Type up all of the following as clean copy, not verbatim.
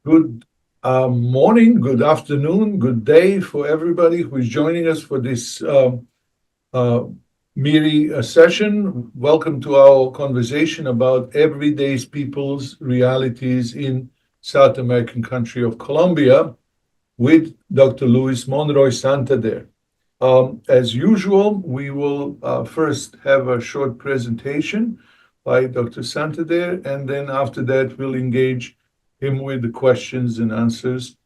Good morning, good afternoon, good day for everybody who is joining us for this MIRI session. Welcome to our conversation about everyday people's realities in South American country of Colombia with Dr. Luis Monroy Santander. As usual, we will first have a short presentation by Dr. Santander, and then after that we'll engage him with the questions and answers.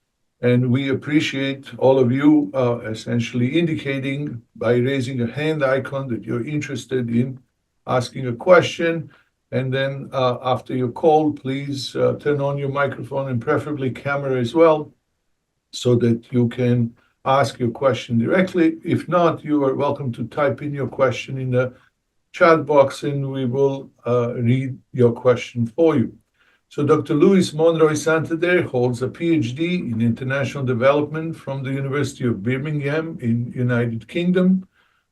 And we appreciate all of you essentially indicating by raising a hand icon that you're interested in asking a question. And then after your call, please turn on your microphone and preferably camera as well, so that you can ask your question directly. If not, you are welcome to type in your question in the chat box and we will read your question for you. So Dr. Luis Monroy Santander holds a PhD in International Development from the University of Birmingham in United Kingdom.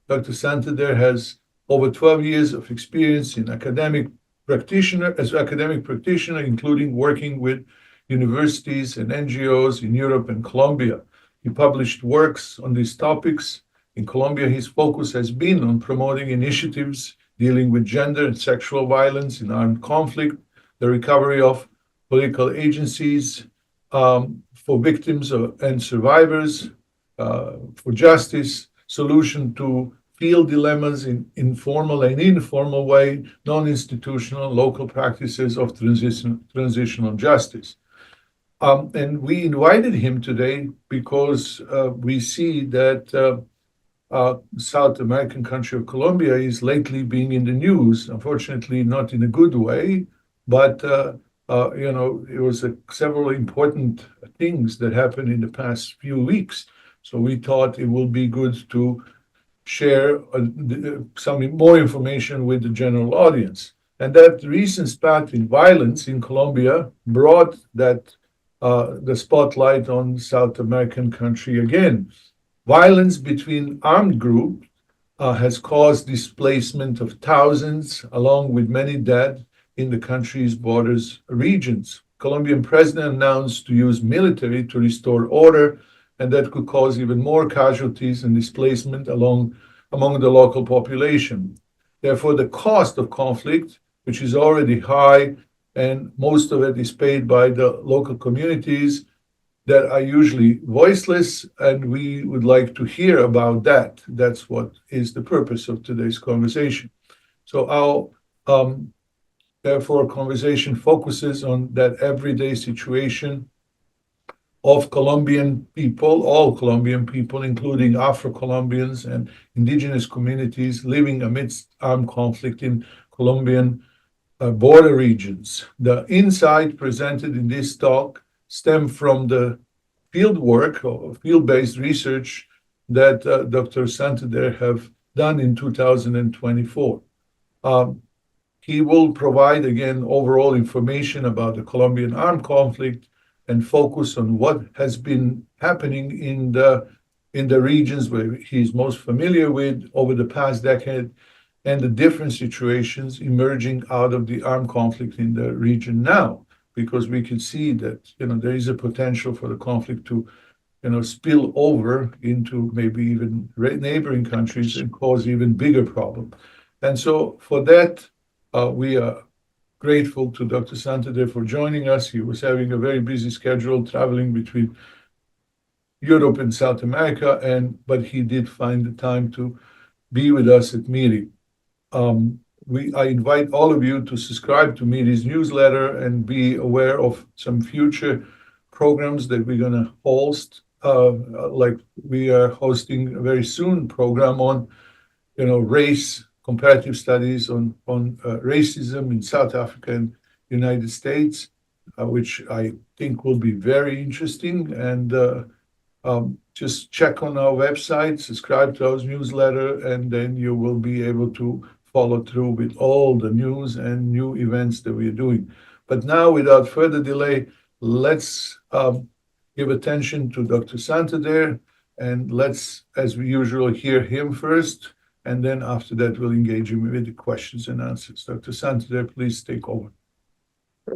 Dr. Santander has over 12 years of experience in academic practitioner, including working with universities and NGOs in Europe and Colombia. He published works on these topics. In Colombia, his focus has been on promoting initiatives dealing with gender and sexual violence in armed conflict, the recovery of political agencies for victims and survivors, for justice, solution to field dilemmas in informal and informal way, non-institutional local practices of transitional justice. And we invited him today because we see that South American country of Colombia is lately being in the news, unfortunately not in a good way, but there was several important things that happened in the past few weeks. So we thought it would be good to share some more information with the general audience. And that recent spat in violence in Colombia brought that the spotlight on South American country again. Violence between armed groups has caused displacement of thousands, along with many dead in the country's borders regions. Colombian president announced to use military to restore order, and that could cause even more casualties and displacement among the local population. Therefore, the cost of conflict, which is already high, and most of it is paid by the local communities that are usually voiceless, and we would like to hear about that. That's what is the purpose of today's conversation. So therefore, conversation focuses on that everyday situation of Colombian people, all Colombian people, including Afro-Colombians and indigenous communities living amidst armed conflict in Colombian border regions. The insight presented in this talk stem from the field work or field-based research that Dr. Santander have done in 2024. He will provide, again, overall information about the Colombian armed conflict and focus on what has been happening in the regions where he's most familiar with over the past decade and the different situations emerging out of the armed conflict in the region now, because we can see that there is a potential for the conflict to spill over into maybe even neighboring countries and cause even bigger problem. And so for that, we are grateful to Dr. Santander for joining us. He was having a very busy schedule traveling between Europe and South America, but he did find the time to be with us at MIRI. I invite all of you to subscribe to MIRI's newsletter and be aware of some future programs that we're going to host. Like we are hosting a very soon program on, race, comparative studies on racism in South Africa and United States, which I think will be very interesting. And just check on our website, subscribe to our newsletter, and then you will be able to follow through with all the news and new events that we're doing. But now, without further delay, let's give attention to Dr. Santander, and let's, as we usually, hear him first, and then after that, we'll engage him with the questions and answers. Dr. Santander, please take over.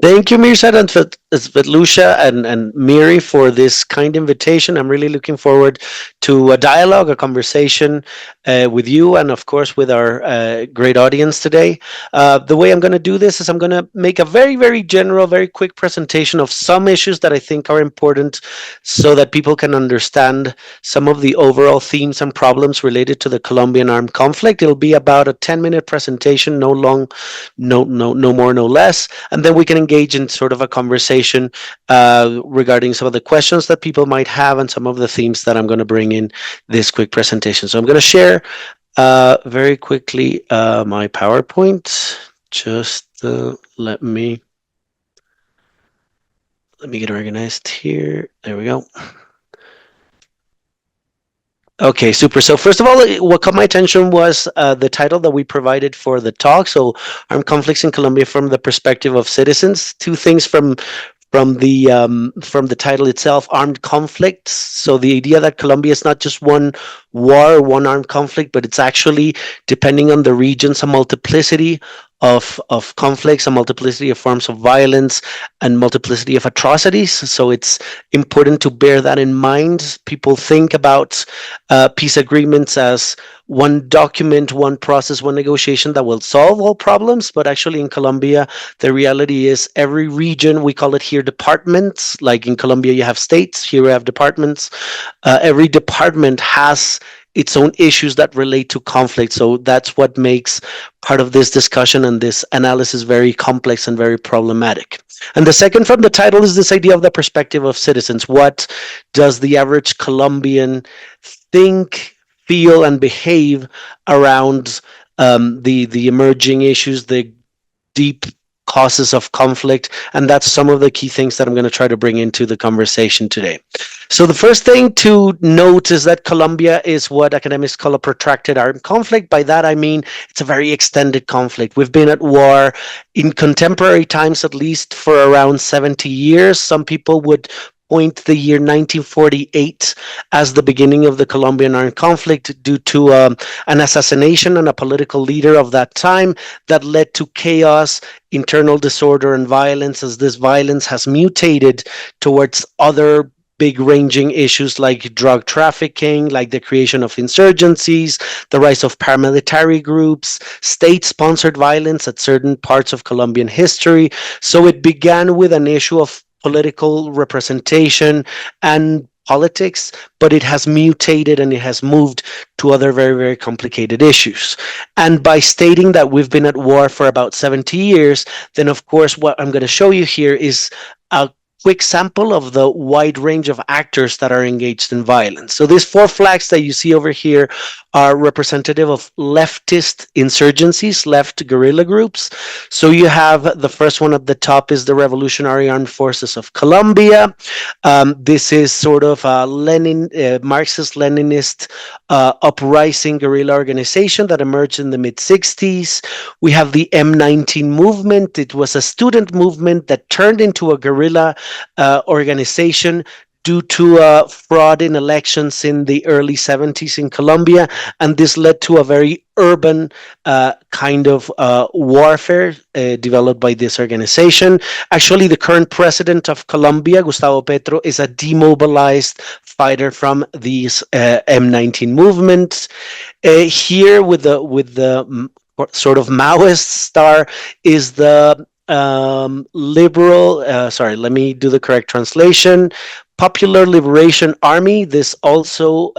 Thank you, Mirsad and Svetlusha and Miri for this kind invitation. I'm really looking forward to a dialogue, a conversation with you, and of course with our great audience today. The way I'm going to do this is I'm going to make a very, very general, very quick presentation of some issues that I think are important so that people can understand some of the overall themes and problems related to the Colombian armed conflict. It'll be about a 10-minute presentation, no long, no more, no less, and then we can engage in sort of a conversation regarding some of the questions that people might have and some of the themes that I'm going to bring in this quick presentation. So I'm going to share very quickly my PowerPoint. Just let me get organized here. There we go. Okay, super. So first of all, what caught my attention was the title that we provided for the talk. So, armed conflicts in Colombia from the perspective of citizens. Two things from the title itself: armed conflicts. So the idea that Colombia is not just one war, one armed conflict, but it's actually, depending on the regions, a multiplicity of conflicts, a multiplicity of forms of violence, and multiplicity of atrocities. So it's important to bear that in mind. People think about peace agreements as one document, one process, one negotiation that will solve all problems. But actually, in Colombia, the reality is every region, we call it here departments. Like in Colombia, you have states, here we have departments. Every department has its own issues that relate to conflict. So that's what makes part of this discussion and this analysis very complex and very problematic. And the second from the title is this idea of the perspective of citizens. What does the average Colombian think, feel, and behave around the emerging issues, the deep causes of conflict? And that's some of the key things that I'm going to try to bring into the conversation today. So the first thing to note is that Colombia is what academics call a protracted armed conflict. By that I mean it's a very extended conflict. We've been at war in contemporary times at least for around 70 years. Some people would point the year 1948 as the beginning of the Colombian armed conflict due to an assassination and a political leader of that time that led to chaos, internal disorder, and violence, as this violence has mutated towards other big ranging issues like drug trafficking, like the creation of insurgencies, the rise of paramilitary groups, state sponsored violence at certain parts of Colombian history. So it began with an issue of political representation and politics, but it has mutated and it has moved to other very, very complicated issues. And by stating that we've been at war for about 70 years, then of course, what I'm going to show you here is a quick sample of the wide range of actors that are engaged in violence. So these four flags that you see over here are representative of leftist insurgencies, left guerrilla groups. So you have the first one at the top is the Revolutionary Armed Forces of Colombia. This is sort of a Marxist-Leninist uprising guerrilla organization that emerged in the mid-60s. We have the M19 movement. It was a student movement that turned into a guerrilla organization due to fraud in elections in the early 70s in Colombia. And this led to a very urban kind of warfare developed by this organization. Actually, the current president of Colombia, Gustavo Petro, is a demobilized fighter from these M19 movements. Here, with the sort of Maoist star, is the liberal, sorry, let me do the correct translation. Popular Liberation Army. This also,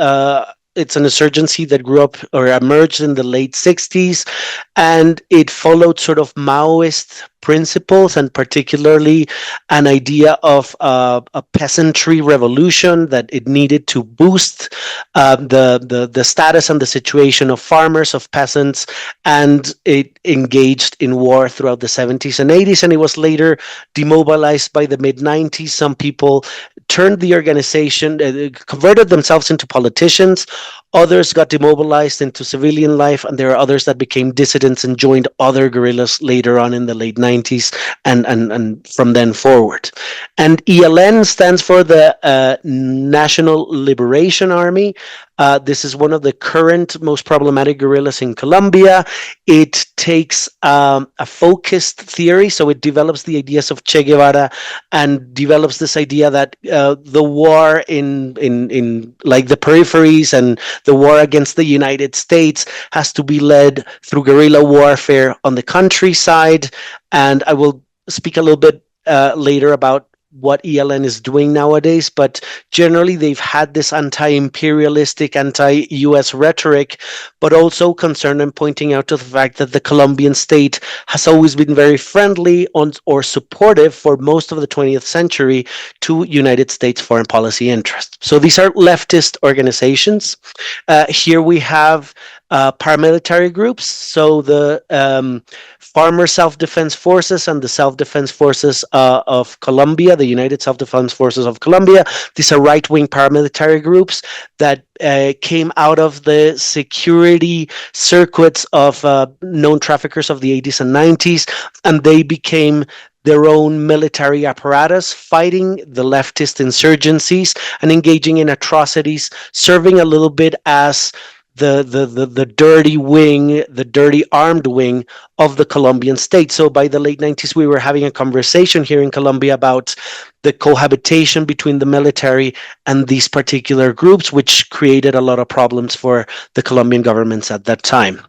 it's an insurgency that grew up or emerged in the late 60s, and it followed sort of Maoist principles, and particularly an idea of a peasantry revolution, that it needed to boost the status and the situation of farmers, of peasants, and it engaged in war throughout the 70s and 80s, and it was later demobilized by the mid 90s. Some people turned the organization, converted themselves into politicians. Others got demobilized into civilian life, and there are others that became dissidents and joined other guerrillas later on in the late 90s and from then forward. And ELN stands for the National Liberation Army. This is one of the current most problematic guerrillas in Colombia. It takes a focused theory, so it develops the ideas of Che Guevara and develops this idea that the war in like the peripheries and the war against the United States has to be led through guerrilla warfare on the countryside. And I will speak a little bit later about what ELN is doing nowadays, but generally they've had this anti-imperialistic, anti-US rhetoric, but also concerned and pointing out to the fact that the Colombian state has always been very friendly or supportive for most of the 20th century to United States foreign policy interests. So these are leftist organizations. Here we have paramilitary groups, so the Farmer Self-Defense Forces and the Self-Defense Forces of Colombia, the United Self-Defense Forces of Colombia. These are right-wing paramilitary groups that came out of the security circuits of known traffickers of the 80s and 90s, and they became their own military apparatus, fighting the leftist insurgencies and engaging in atrocities, serving a little bit as the dirty wing, the dirty armed wing of the Colombian state. So by the late 90s, we were having a conversation here in Colombia about the cohabitation between the military and these particular groups, which created a lot of problems for the Colombian governments at that time.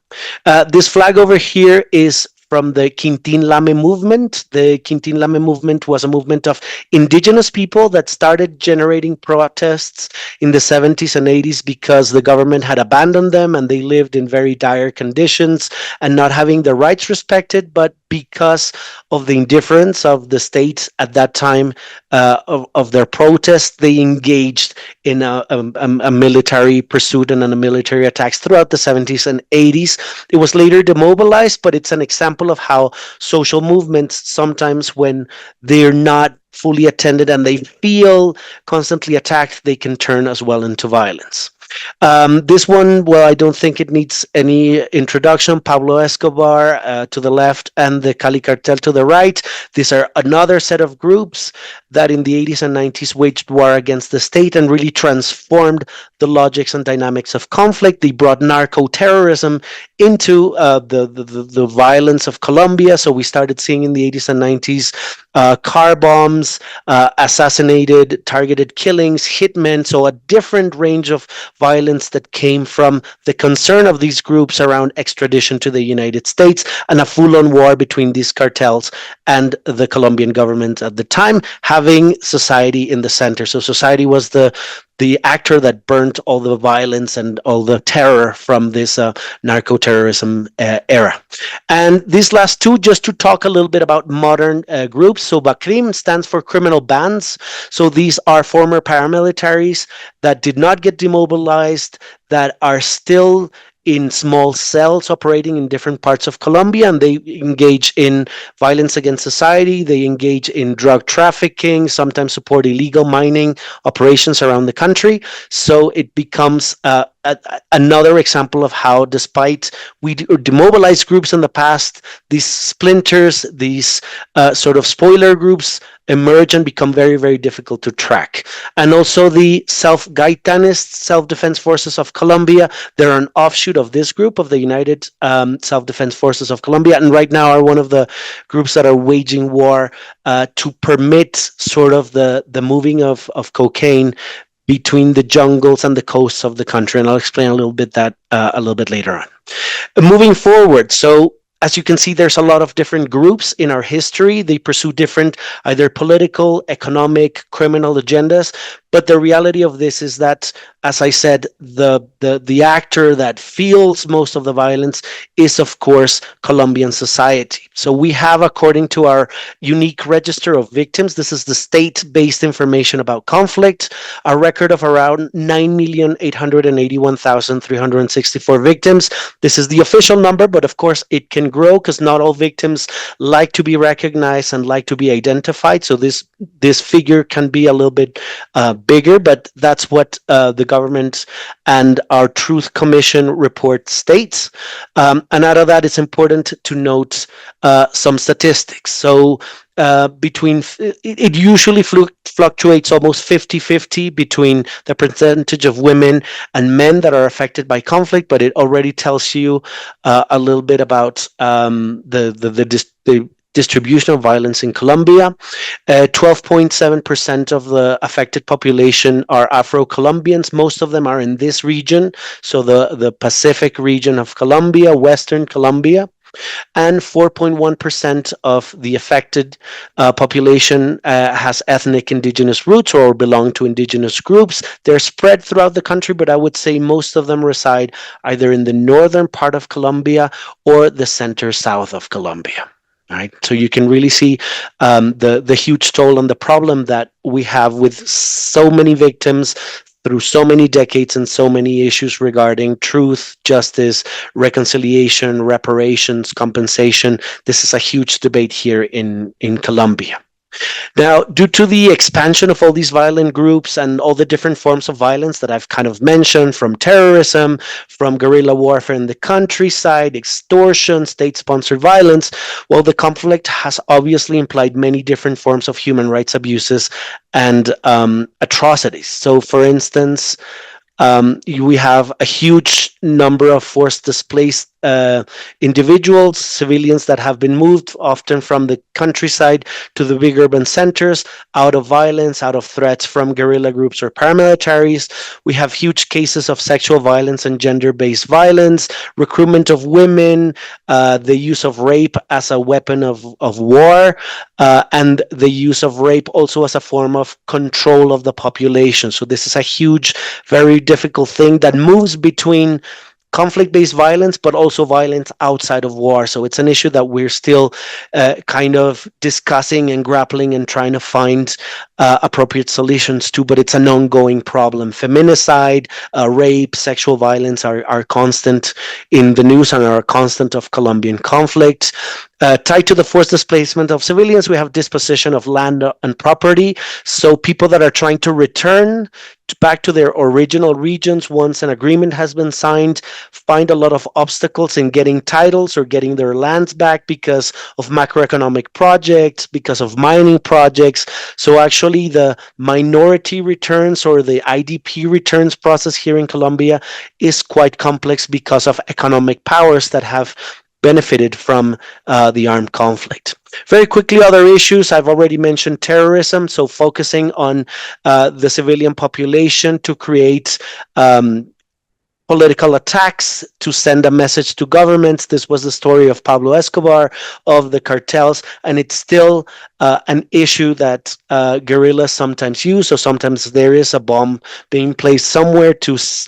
This flag over here is from the Quintín Lame movement. The Quintín Lame movement was a movement of indigenous people that started generating protests in the 70s and 80s because the government had abandoned them and they lived in very dire conditions and not having their rights respected, but because of the indifference of the state at that time of their protests, they engaged in a military pursuit and a military attacks throughout the 70s and 80s. It was later demobilized, but it's an example of how social movements sometimes, when they're not fully attended and they feel constantly attacked, they can turn as well into violence. This one, well, I don't think it needs any introduction. Pablo Escobar to the left and the Cali Cartel to the right. These are another set of groups that in the 80s and 90s waged war against the state and really transformed the logics and dynamics of conflict. They brought narco-terrorism into the violence of Colombia. So we started seeing in the 80s and 90s car bombs, assassinated, targeted killings, hitmen. So a different range of violence that came from the concern of these groups around extradition to the United States and a full-on war between these cartels and the Colombian government at the time, having society in the center. So society was the actor that burnt all the violence and all the terror from this narco-terrorism era. And these last two, just to talk a little bit about modern groups. So BACRIM stands for criminal bands. So these are former paramilitaries that did not get demobilized, that are still in small cells operating in different parts of Colombia, and they engage in violence against society. They engage in drug trafficking, sometimes support illegal mining operations around the country. So it becomes another example of how, despite we demobilized groups in the past, these splinters, these sort of spoiler groups emerge and become very, very difficult to track. And also the Gaitanists, Self-Defense Forces of Colombia, they're an offshoot of this group, of the United Self-Defense Forces of Colombia, and right now are one of the groups that are waging war to permit sort of the moving of cocaine between the jungles and the coasts of the country. And I'll explain a little bit that a little bit later on. Moving forward, so as you can see, there's a lot of different groups in our history. They pursue different either political, economic, criminal agendas. But the reality of this is that, as I said, the actor that feels most of the violence is, of course, Colombian society. So we have, according to our unique register of victims, this is the state-based information about conflict, a record of around 9,881,364 victims. This is the official number, but of course it can can grow because not all victims like to be recognized and like to be identified. So this figure can be a little bit bigger, but that's what the government and our Truth Commission report states. And out of that, it's important to note some statistics. So it usually fluctuates almost 50-50 between the percentage of women and men that are affected by conflict, but it already tells you a little bit about the distribution of violence in Colombia. 12.7% of the affected population are Afro-Colombians. Most of them are in this region, so the Pacific region of Colombia, Western Colombia. And 4.1% of the affected population has ethnic indigenous roots or belong to indigenous groups. They're spread throughout the country, but I would say most of them reside either in the northern part of Colombia or the center south of Colombia. Right, so you can really see the huge toll on the problem that we have with so many victims through so many decades and so many issues regarding truth, justice, reconciliation, reparations, compensation. This is a huge debate here in Colombia. Now, due to the expansion of all these violent groups and all the different forms of violence that I've kind of mentioned, from terrorism, from guerrilla warfare in the countryside, extortion, state-sponsored violence, well, the conflict has obviously implied many different forms of human rights abuses and atrocities. So, for instance, we have a huge number of forced displaced individuals, civilians that have been moved often from the countryside to the big urban centers out of violence, out of threats from guerrilla groups or paramilitaries. We have huge cases of sexual violence and gender-based violence, recruitment of women, the use of rape as a weapon of war, and the use of rape also as a form of control of the population. So this is a huge, very difficult thing that moves between conflict-based violence, but also violence outside of war. So it's an issue that we're still kind of discussing and grappling and trying to find appropriate solutions to, but it's an ongoing problem. Feminicide, rape, sexual violence are constant in the news and are a constant of Colombian conflict. Tied to the forced displacement of civilians, we have dispossession of land and property. So people that are trying to return back to their original regions once an agreement has been signed find a lot of obstacles in getting titles or getting their lands back because of macroeconomic projects, because of mining projects. So actually the minority returns or the IDP returns process here in Colombia is quite complex because of economic powers that have benefited from the armed conflict. Very quickly, other issues. I've already mentioned terrorism, so focusing on the civilian population to create political attacks to send a message to governments. This was the story of Pablo Escobar, of the cartels, and it's still an issue that guerrillas sometimes use. So sometimes there is a bomb being placed somewhere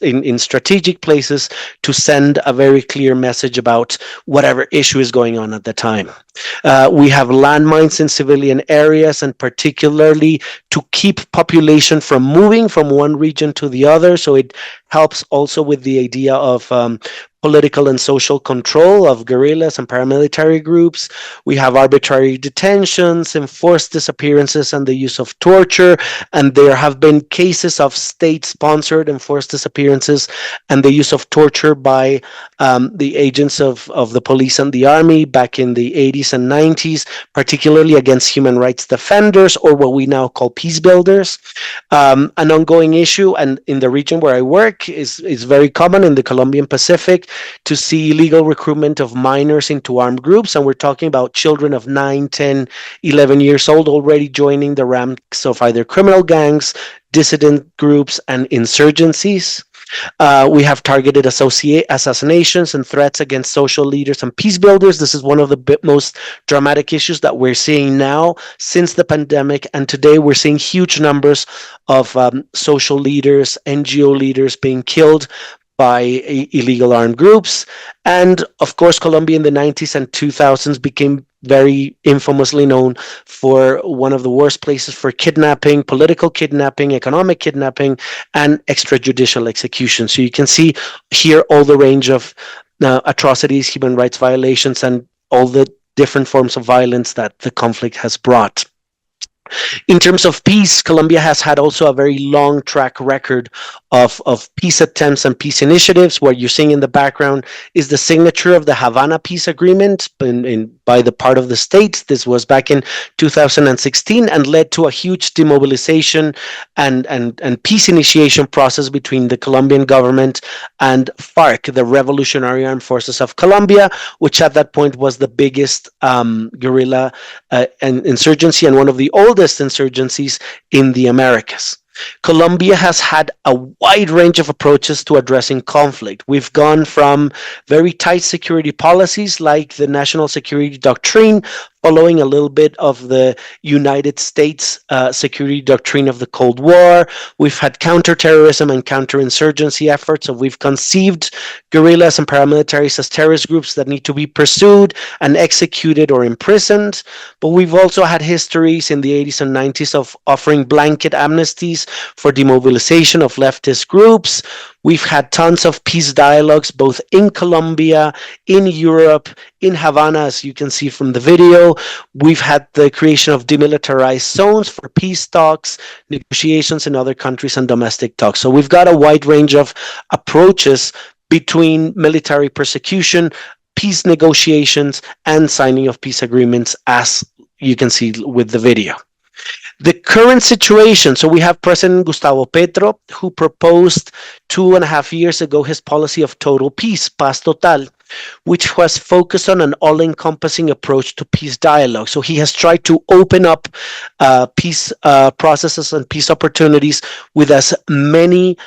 in strategic places to send a very clear message about whatever issue is going on at the time. We have landmines in civilian areas, and particularly to keep population from moving from one region to the other. So it helps also with the idea of political and social control of guerrillas and paramilitary groups. We have arbitrary detentions, enforced disappearances, and the use of torture. And there have been cases of state-sponsored enforced disappearances and the use of torture by the agents of the police and the army back in the 80s and 90s, particularly against human rights defenders, or what we now call peace builders. An ongoing issue, and in the region where I work, is very common in the Colombian Pacific, to see illegal recruitment of minors into armed groups. And we're talking about children of 9, 10, 11 years old already joining the ranks of either criminal gangs, dissident groups, and insurgencies. We have targeted assassinations and threats against social leaders and peace builders. This is one of the most dramatic issues that we're seeing now since the pandemic. And today we're seeing huge numbers of social leaders, NGO leaders being killed by illegal armed groups. And of course, Colombia in the 90s and 2000s became very infamously known for one of the worst places for kidnapping, political kidnapping, economic kidnapping, and extrajudicial execution. So you can see here all the range of atrocities, human rights violations, and all the different forms of violence that the conflict has brought. In terms of peace, Colombia has had also a very long track record of peace attempts and peace initiatives. What you're seeing in the background is the signature of the Havana Peace Agreement by the part of the states. This was back in 2016 and led to a huge demobilization and peace initiation process between the Colombian government and FARC, the Revolutionary Armed Forces of Colombia, which at that point was the biggest guerrilla insurgency and one of the oldest insurgencies in the Americas. Colombia has had a wide range of approaches to addressing conflict. We've gone from very tight security policies like the National Security Doctrine, following a little bit of the United States security doctrine of the Cold War. We've had counterterrorism and counterinsurgency efforts. So we've conceived guerrillas and paramilitaries as terrorist groups that need to be pursued and executed or imprisoned. But we've also had histories in the 80s and 90s of offering blanket amnesties for demobilization of leftist groups. We've had tons of peace dialogues, both in Colombia, in Europe, in Havana, as you can see from the video. We've had the creation of demilitarized zones for peace talks, negotiations in other countries, and domestic talks. So we've got a wide range of approaches between military persecution, peace negotiations, and signing of peace agreements, as you can see with the video. The current situation, so we have President Gustavo Petro, who proposed 2.5 years ago his policy of total peace, paz total, which was focused on an all-encompassing approach to peace dialogue. So he has tried to open up peace processes and peace opportunities with as many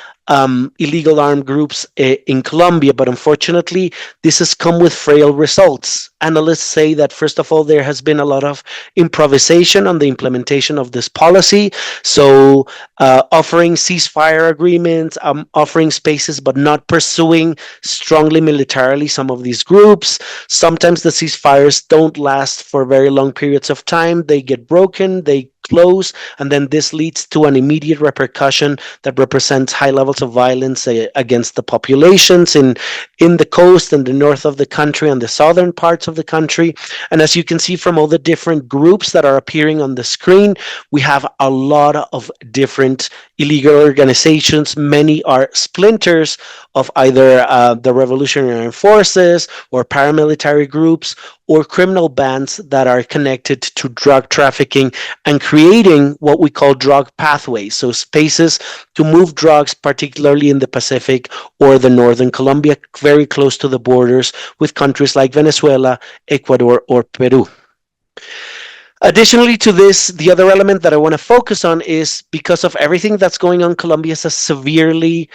illegal armed groups in Colombia, but unfortunately, this has come with frail results. Analysts say that, first of all, there has been a lot of improvisation on the implementation of this policy. So offering ceasefire agreements, offering spaces, but not pursuing strongly militarily some of these groups. Sometimes the ceasefires don't last for very long periods of time. They get broken, they close, and then this leads to an immediate repercussion that represents high levels of violence against the populations in the coast and the north of the country and the southern parts of the country. And as you can see from all the different groups that are appearing on the screen, we have a lot of different illegal organizations. Many are splinters of either the Revolutionary Armed Forces or paramilitary groups or criminal bands that are connected to drug trafficking and creating what we call drug pathways, so spaces to move drugs, particularly in the Pacific or the northern Colombia, very close to the borders with countries like Venezuela, Ecuador, or Peru. Additionally to this, the other element that I want to focus on is, because of everything that's going on, Colombia is a severely,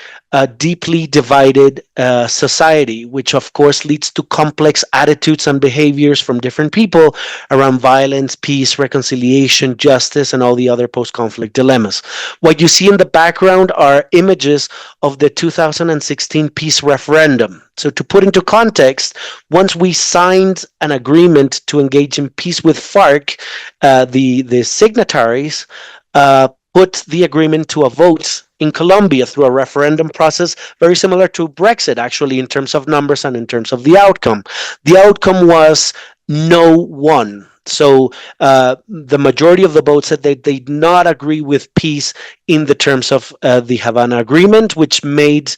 deeply divided society, which of course leads to complex attitudes and behaviors from different people around violence, peace, reconciliation, justice, and all the other post-conflict dilemmas. What you see in the background are images of the 2016 peace referendum. So to put into context, once we signed an agreement to engage in peace with FARC, the signatories put the agreement to a vote in Colombia through a referendum process, very similar to Brexit, actually, in terms of numbers and in terms of the outcome. The outcome was no one. So the majority of the votes said they did not agree with peace in the terms of the Havana Agreement, which made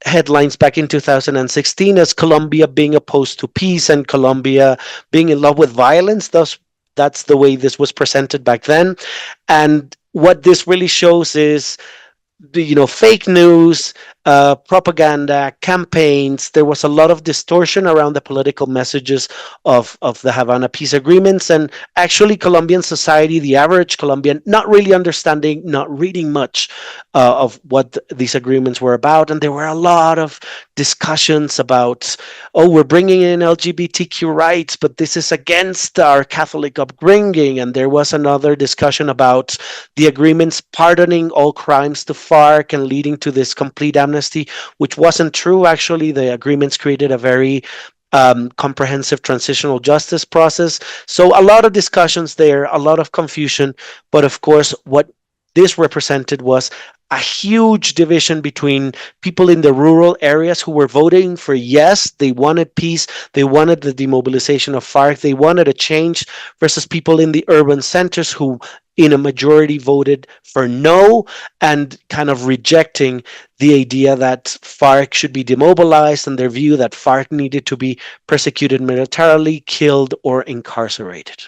headlines back in 2016 as Colombia being opposed to peace and Colombia being in love with violence. Thus, that's the way this was presented back then. And what this really shows is fake news, propaganda, campaigns. There was a lot of distortion around the political messages of the Havana peace agreements, and actually Colombian society, the average Colombian, not really understanding, not reading much of what these agreements were about. And there were a lot of discussions about, we're bringing in LGBTQ rights, but this is against our Catholic upbringing. And there was another discussion about the agreements pardoning all crimes to FARC and leading to this complete amnesty, which wasn't true. Actually, the agreements created a very comprehensive transitional justice process. So a lot of discussions there, a lot of confusion, but of course, what this represented was a huge division between people in the rural areas who were voting for yes, they wanted peace, they wanted the demobilization of FARC, they wanted a change, versus people in the urban centers who in a majority voted for no, and kind of rejecting the idea that FARC should be demobilized, and their view that FARC needed to be persecuted militarily, killed, or incarcerated.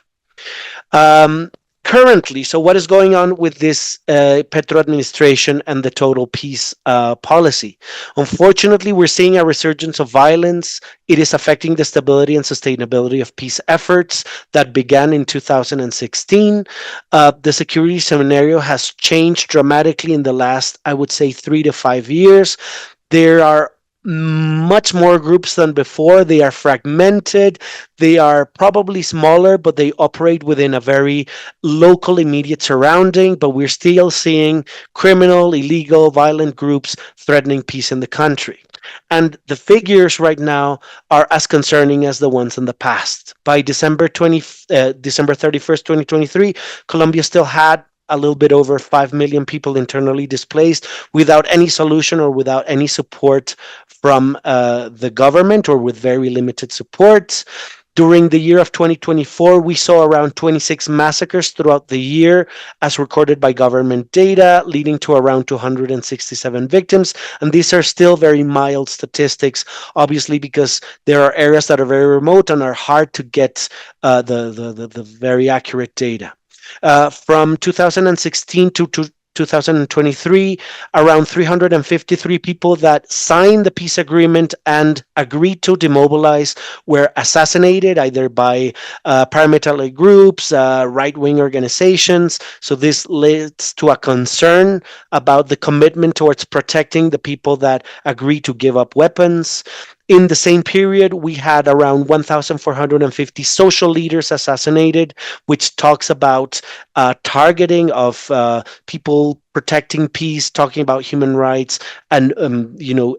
Um, Currently, so what is going on with this Petro administration and the total peace policy? Unfortunately, we're seeing a resurgence of violence. It is affecting the stability and sustainability of peace efforts that began in 2016. The security scenario has changed dramatically in the last, I would say, 3 to 5 years. There are much more groups than before. They are fragmented. They are probably smaller, but they operate within a very local, immediate surrounding. But we're still seeing criminal, illegal, violent groups threatening peace in the country. And the figures right now are as concerning as the ones in the past. By December 31st, 2023, Colombia still had a little bit over 5 million people internally displaced without any solution or without any support from the government, or with very limited support. During the year of 2024, we saw around 26 massacres throughout the year, as recorded by government data, leading to around 267 victims. And these are still very mild statistics, obviously, because there are areas that are very remote and are hard to get the very accurate data. From 2016 to 2023, around 353 people that signed the peace agreement and agreed to demobilize were assassinated, either by paramilitary groups, right-wing organizations. So this leads to a concern about the commitment towards protecting the people that agree to give up weapons. In the same period, we had around 1,450 social leaders assassinated, which talks about targeting of people protecting peace, talking about human rights, and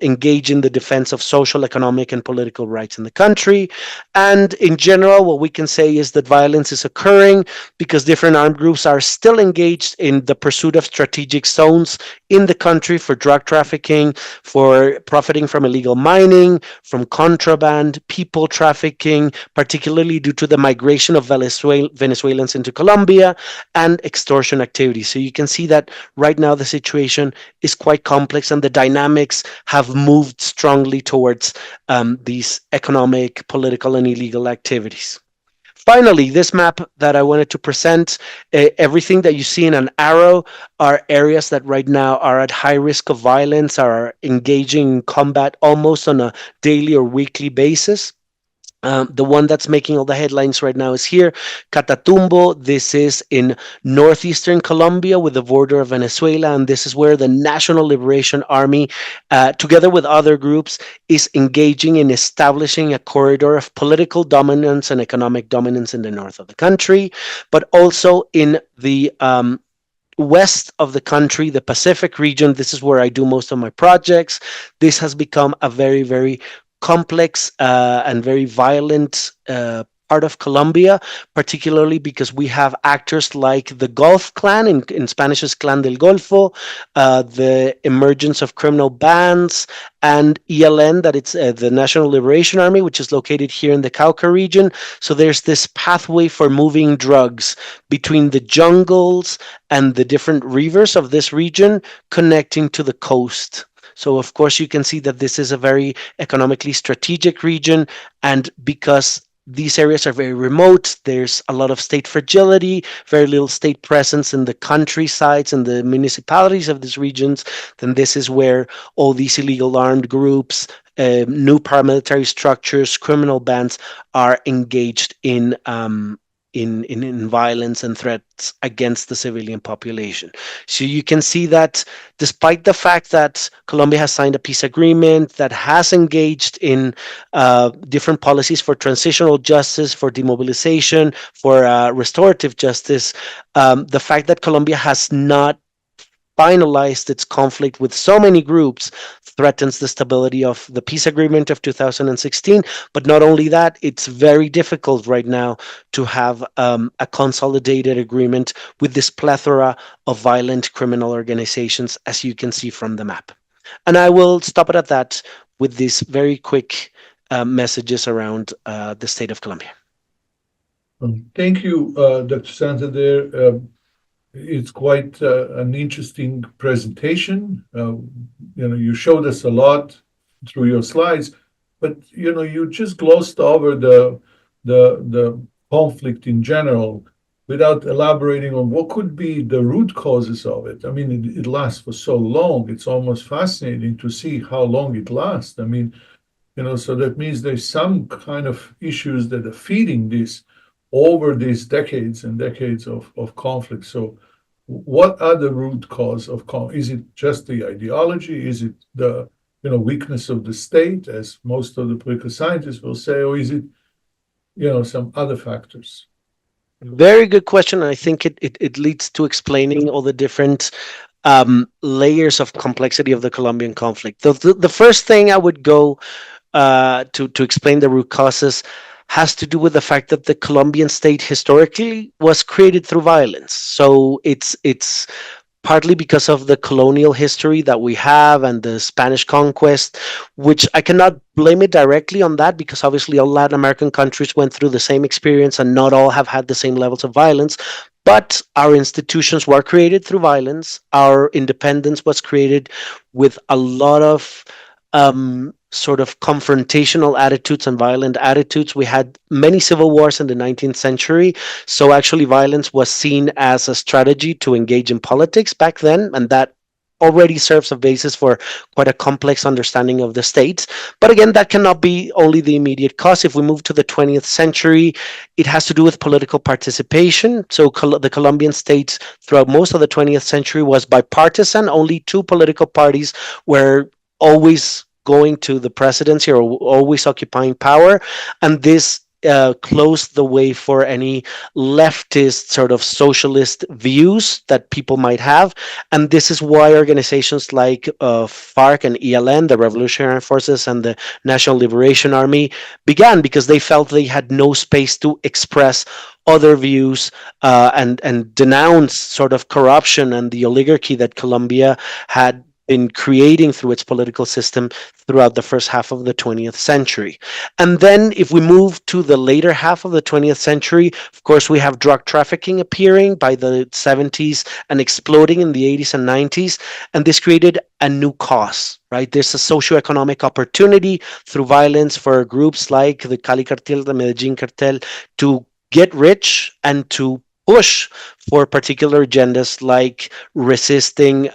engage in the defense of social, economic, and political rights in the country. And in general, what we can say is that violence is occurring because different armed groups are still engaged in the pursuit of strategic zones in the country for drug trafficking, for profiting from illegal mining, from contraband, people trafficking, particularly due to the migration of Venezuelans into Colombia, and extortion activities. So you can see that right now the situation is quite complex, and the dynamics have moved strongly towards these economic, political, and illegal activities. Finally, this map that I wanted to present, everything that you see in an arrow are areas that right now are at high risk of violence, are engaging in combat almost on a daily or weekly basis. The one that's making all the headlines right now is here, Catatumbo. This is in northeastern Colombia with the border of Venezuela, and this is where the National Liberation Army, together with other groups, is engaging in establishing a corridor of political dominance and economic dominance in the north of the country, but also in the west of the country, the Pacific region. This is where I do most of my projects. This has become a very, very complex and very violent part of Colombia, particularly because we have actors like the Gulf Clan, in Spanish is Clan del Golfo, the emergence of criminal bands, and ELN, that it's the National Liberation Army, which is located here in the Cauca region. So there's this pathway for moving drugs between the jungles and the different rivers of this region, connecting to the coast. So, of course, you can see that this is a very economically strategic region, and because these areas are very remote, there's a lot of state fragility, very little state presence in the countrysides and the municipalities of these regions, then this is where all these illegal armed groups, new paramilitary structures, criminal bands are engaged in violence and threats against the civilian population. So you can see that despite the fact that Colombia has signed a peace agreement, that has engaged in different policies for transitional justice, for demobilization, for restorative justice, the fact that Colombia has not finalized its conflict with so many groups threatens the stability of the peace agreement of 2016. But not only that, it's very difficult right now to have a consolidated agreement with this plethora of violent criminal organizations, as you can see from the map. And I will stop it at that with these very quick messages around the state of Colombia. Thank you, Dr. Santander. It's quite an interesting presentation. You showed us a lot through your slides, but you just glossed over the conflict in general without elaborating on what could be the root causes of it. I mean, it lasts for so long. It's almost fascinating to see how long it lasts. I mean, so that means there's some kind of issues that are feeding this over these decades and decades of conflict. So what are the root cause of conflict? Is it just the ideology? Is it the weakness of the state, as most of the political scientists will say, or is it some other factors? Very good question. I think it leads to explaining all the different layers of complexity of the Colombian conflict. The first thing I would go to explain the root causes has to do with the fact that the Colombian state historically was created through violence. So it's partly because of the colonial history that we have and the Spanish conquest, which I cannot blame it directly on that, because obviously all Latin American countries went through the same experience and not all have had the same levels of violence. But our institutions were created through violence. Our independence was created with a lot of sort of confrontational attitudes and violent attitudes. We had many civil wars in the 19th century. So actually violence was seen as a strategy to engage in politics back then. And that already serves a basis for quite a complex understanding of the state. But again, that cannot be only the immediate cause. If we move to the 20th century, it has to do with political participation. So the Colombian state throughout most of the 20th century was bipartisan. Only two political parties were always going to the presidency or always occupying power, and this closed the way for any leftist sort of socialist views that people might have. And this is why organizations like FARC and ELN, the Revolutionary Forces and the National Liberation Army, began, because they felt they had no space to express other views and denounce sort of corruption and the oligarchy that Colombia had been creating through its political system throughout the first half of the 20th century. And then if we move to the later half of the 20th century, of course, we have drug trafficking appearing by the 70s and exploding in the 80s and 90s. And this created a new cause, right? There's a socioeconomic opportunity through violence for groups like the Cali cartel, the Medellin cartel, to get rich and to push for particular agendas like resisting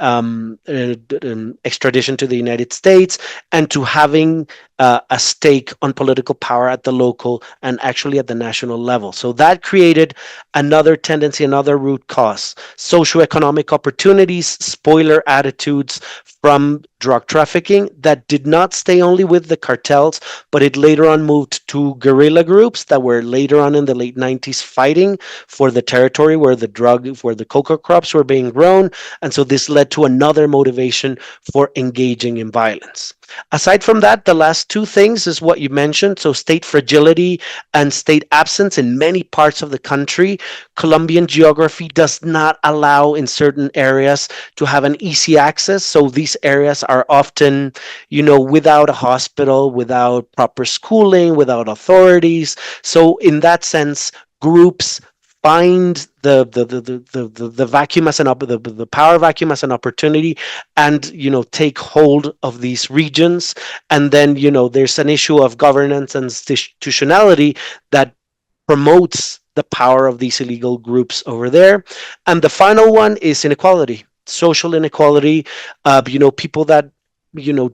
extradition to the United States and to having a stake on political power at the local and actually at the national level. So that created another tendency, another root cause: socioeconomic opportunities, spoiler attitudes from drug trafficking that did not stay only with the cartels, but it later on moved to guerrilla groups that were later on in the late 90s fighting for the territory where the cocoa crops were being grown. And so this led to another motivation for engaging in violence. Aside from that, the last two things is what you mentioned. So state fragility and state absence in many parts of the country. Colombian geography does not allow in certain areas to have an easy access. So these areas are often, without a hospital, without proper schooling, without authorities. So in that sense, groups find the vacuum as the power vacuum as an opportunity, and take hold of these regions. And then there's an issue of governance and institutionality that promotes the power of these illegal groups over there. And the final one is inequality, social inequality. People that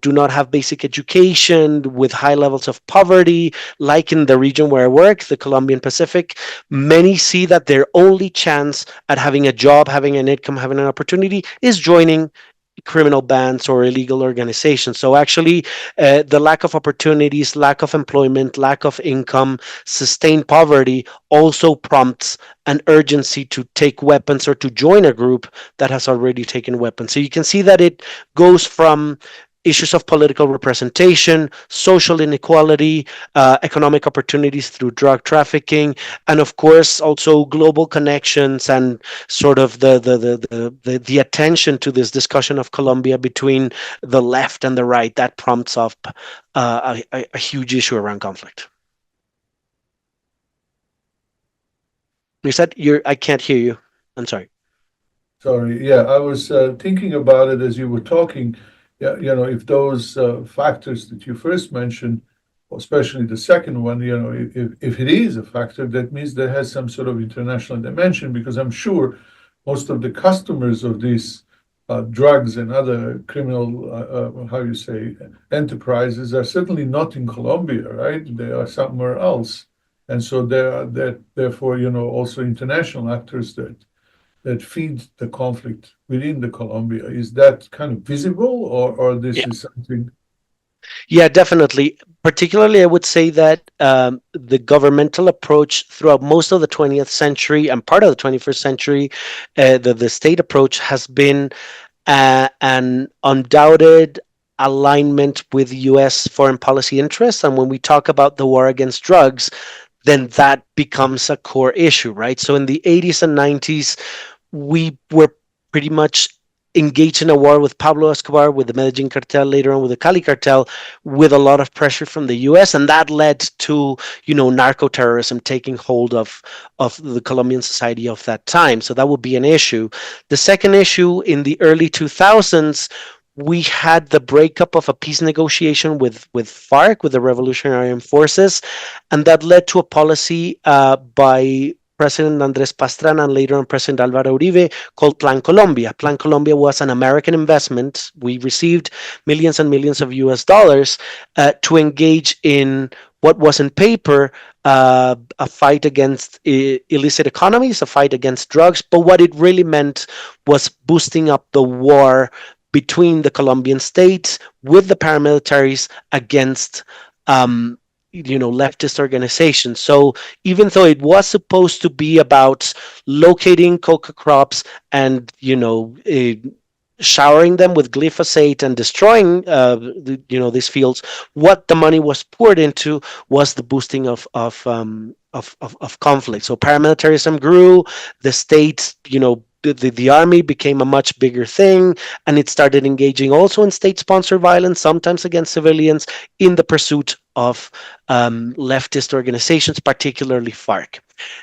do not have basic education, with high levels of poverty, like in the region where I work, the Colombian Pacific. Many see that their only chance at having a job, having an income, having an opportunity is joining criminal bands or illegal organizations. So actually, the lack of opportunities, lack of employment, lack of income, sustained poverty also prompts an urgency to take weapons or to join a group that has already taken weapons. So you can see that it goes from issues of political representation, social inequality, economic opportunities through drug trafficking, and of course also global connections and sort of the attention to this discussion of Colombia between the left and the right that prompts up a huge issue around conflict. You said I can't hear you. I'm sorry. Sorry, yeah, I was thinking about it as you were talking. Yeah, if those factors that you first mentioned, especially the second one, if it is a factor, that means there has some sort of international dimension, because I'm sure most of the customers of these drugs and other criminal, how you say, enterprises are certainly not in Colombia, right? They are somewhere else. And so there are therefore, also international actors that feed the conflict within the Colombia. Is that kind of visible, or this is something? Yeah, definitely. Particularly, I would say that the governmental approach throughout most of the 20th century and part of the 21st century, the state approach has been an undoubted alignment with US foreign policy interests. And when we talk about the war against drugs, then that becomes a core issue, right? So in the 80s and 90s, we were pretty much engaged in a war with Pablo Escobar, with the Medellin cartel, later on with the Cali cartel, with a lot of pressure from the US. And that led to, narco terrorism taking hold of the Colombian society of that time. So that would be an issue. The second issue, in the early 2000s, we had the breakup of a peace negotiation with FARC, with the Revolutionary Armed Forces, and that led to a policy by President Andres Pastrana and later on President Alvaro Uribe called Plan Colombia. Plan Colombia was an American investment. We received millions and millions of US dollars to engage in what was in paper a fight against illicit economies, a fight against drugs, but what it really meant was boosting up the war between the Colombian states with the paramilitaries against leftist organizations. So even though it was supposed to be about locating coca crops and showering them with glyphosate and destroying these fields, what the money was poured into was the boosting of conflict. So paramilitarism grew, the state, the army became a much bigger thing, and it started engaging also in state-sponsored violence, sometimes against civilians, in the pursuit of leftist organizations, particularly FARC.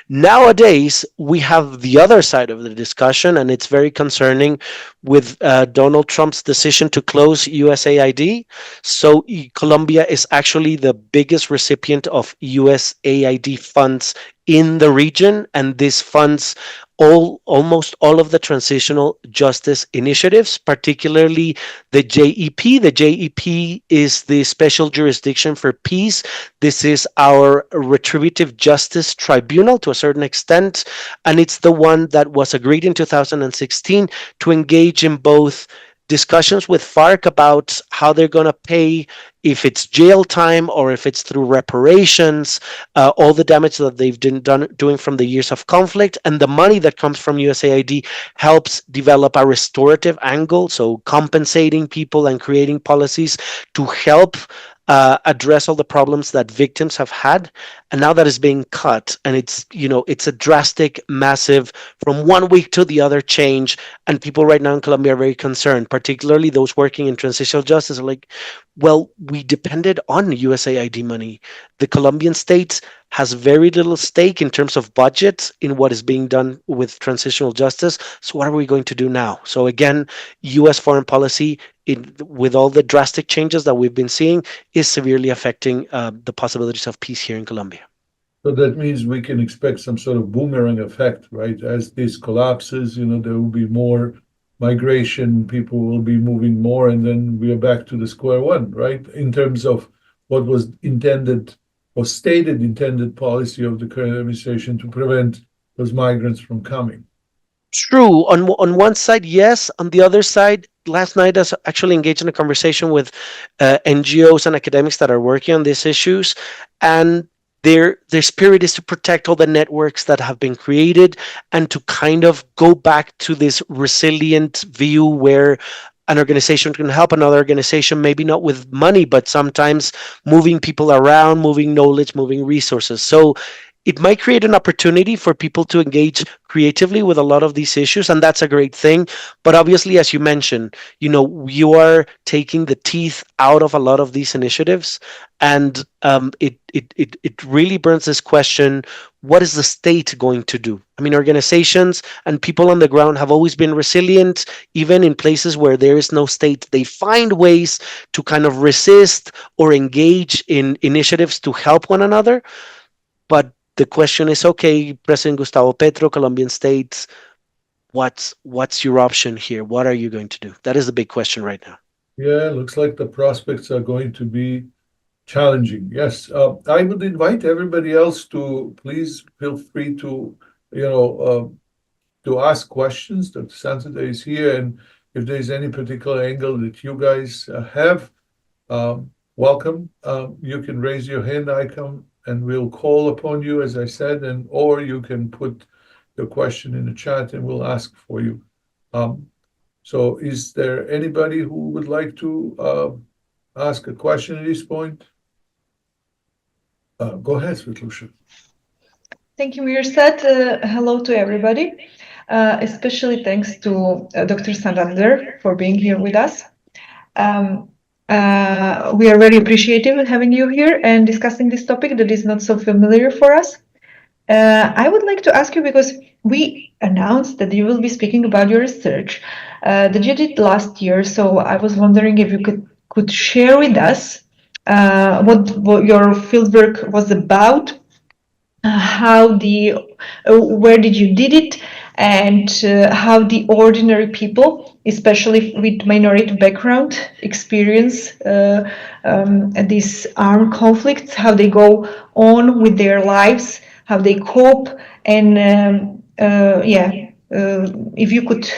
Nowadays, we have the other side of the discussion, and it's very concerning with Donald Trump's decision to close USAID. So Colombia is actually the biggest recipient of USAID funds in the region, and these funds almost all of the transitional justice initiatives, particularly the JEP. The JEP is the Special Jurisdiction for Peace. This is our retributive justice tribunal to a certain extent, and it's the one that was agreed in 2016 to engage in both discussions with FARC about how they're going to pay, if it's jail time or if it's through reparations, all the damage that they've doing from the years of conflict. And the money that comes from USAID helps develop a restorative angle, so compensating people and creating policies to help address all the problems that victims have had. And now that is being cut, and it's a drastic, massive, from one week to the other change. And people right now in Colombia are very concerned, particularly those working in transitional justice, are like, well, we depended on USAID money. The Colombian state has very little stake in terms of budget in what is being done with transitional justice. So what are we going to do now? So again, US foreign policy, with all the drastic changes that we've been seeing, is severely affecting the possibilities of peace here in Colombia. So that means we can expect some sort of boomerang effect, right? As this collapses, there will be more migration, people will be moving more, and then we are back to the square one, right? In terms of what was intended or stated intended policy of the current administration to prevent those migrants from coming. True. On one side, yes. On the other side, last night I was actually engaged in a conversation with NGOs and academics that are working on these issues, and their spirit is to protect all the networks that have been created and to kind of go back to this resilient view where an organization can help another organization, maybe not with money, but sometimes moving people around, moving knowledge, moving resources. So it might create an opportunity for people to engage creatively with a lot of these issues, and that's a great thing. But obviously, as you mentioned, you are taking the teeth out of a lot of these initiatives, and it really burns this question: what is the state going to do? I mean, organizations and people on the ground have always been resilient, even in places where there is no state. They find ways to kind of resist or engage in initiatives to help one another. But the question is, okay, President Gustavo Petro, Colombian states, what's your option here? What are you going to do? That is the big question right now. Yeah, looks like the prospects are going to be challenging. Yes, I would invite everybody else to please feel free to, to ask questions. Dr. Santander is here, and if there's any particular angle that you guys have, welcome. You can raise your hand icon, and we'll call upon you, as I said, or you can put your question in the chat, and we'll ask for you. So, is there anybody who would like to ask a question at this point? Go ahead, Svetlusha. Thank you, Mirsad. Hello to everybody. Especially thanks to Dr. Santander for being here with us. We are very appreciative of having you here and discussing this topic that is not so familiar for us. I would like to ask you, because we announced that you will be speaking about your research that you did last year. So I was wondering if you could share with us what your fieldwork was about, where did you did it, and how the ordinary people, especially with minority background, experience these armed conflicts, how they go on with their lives, how they cope, and if you could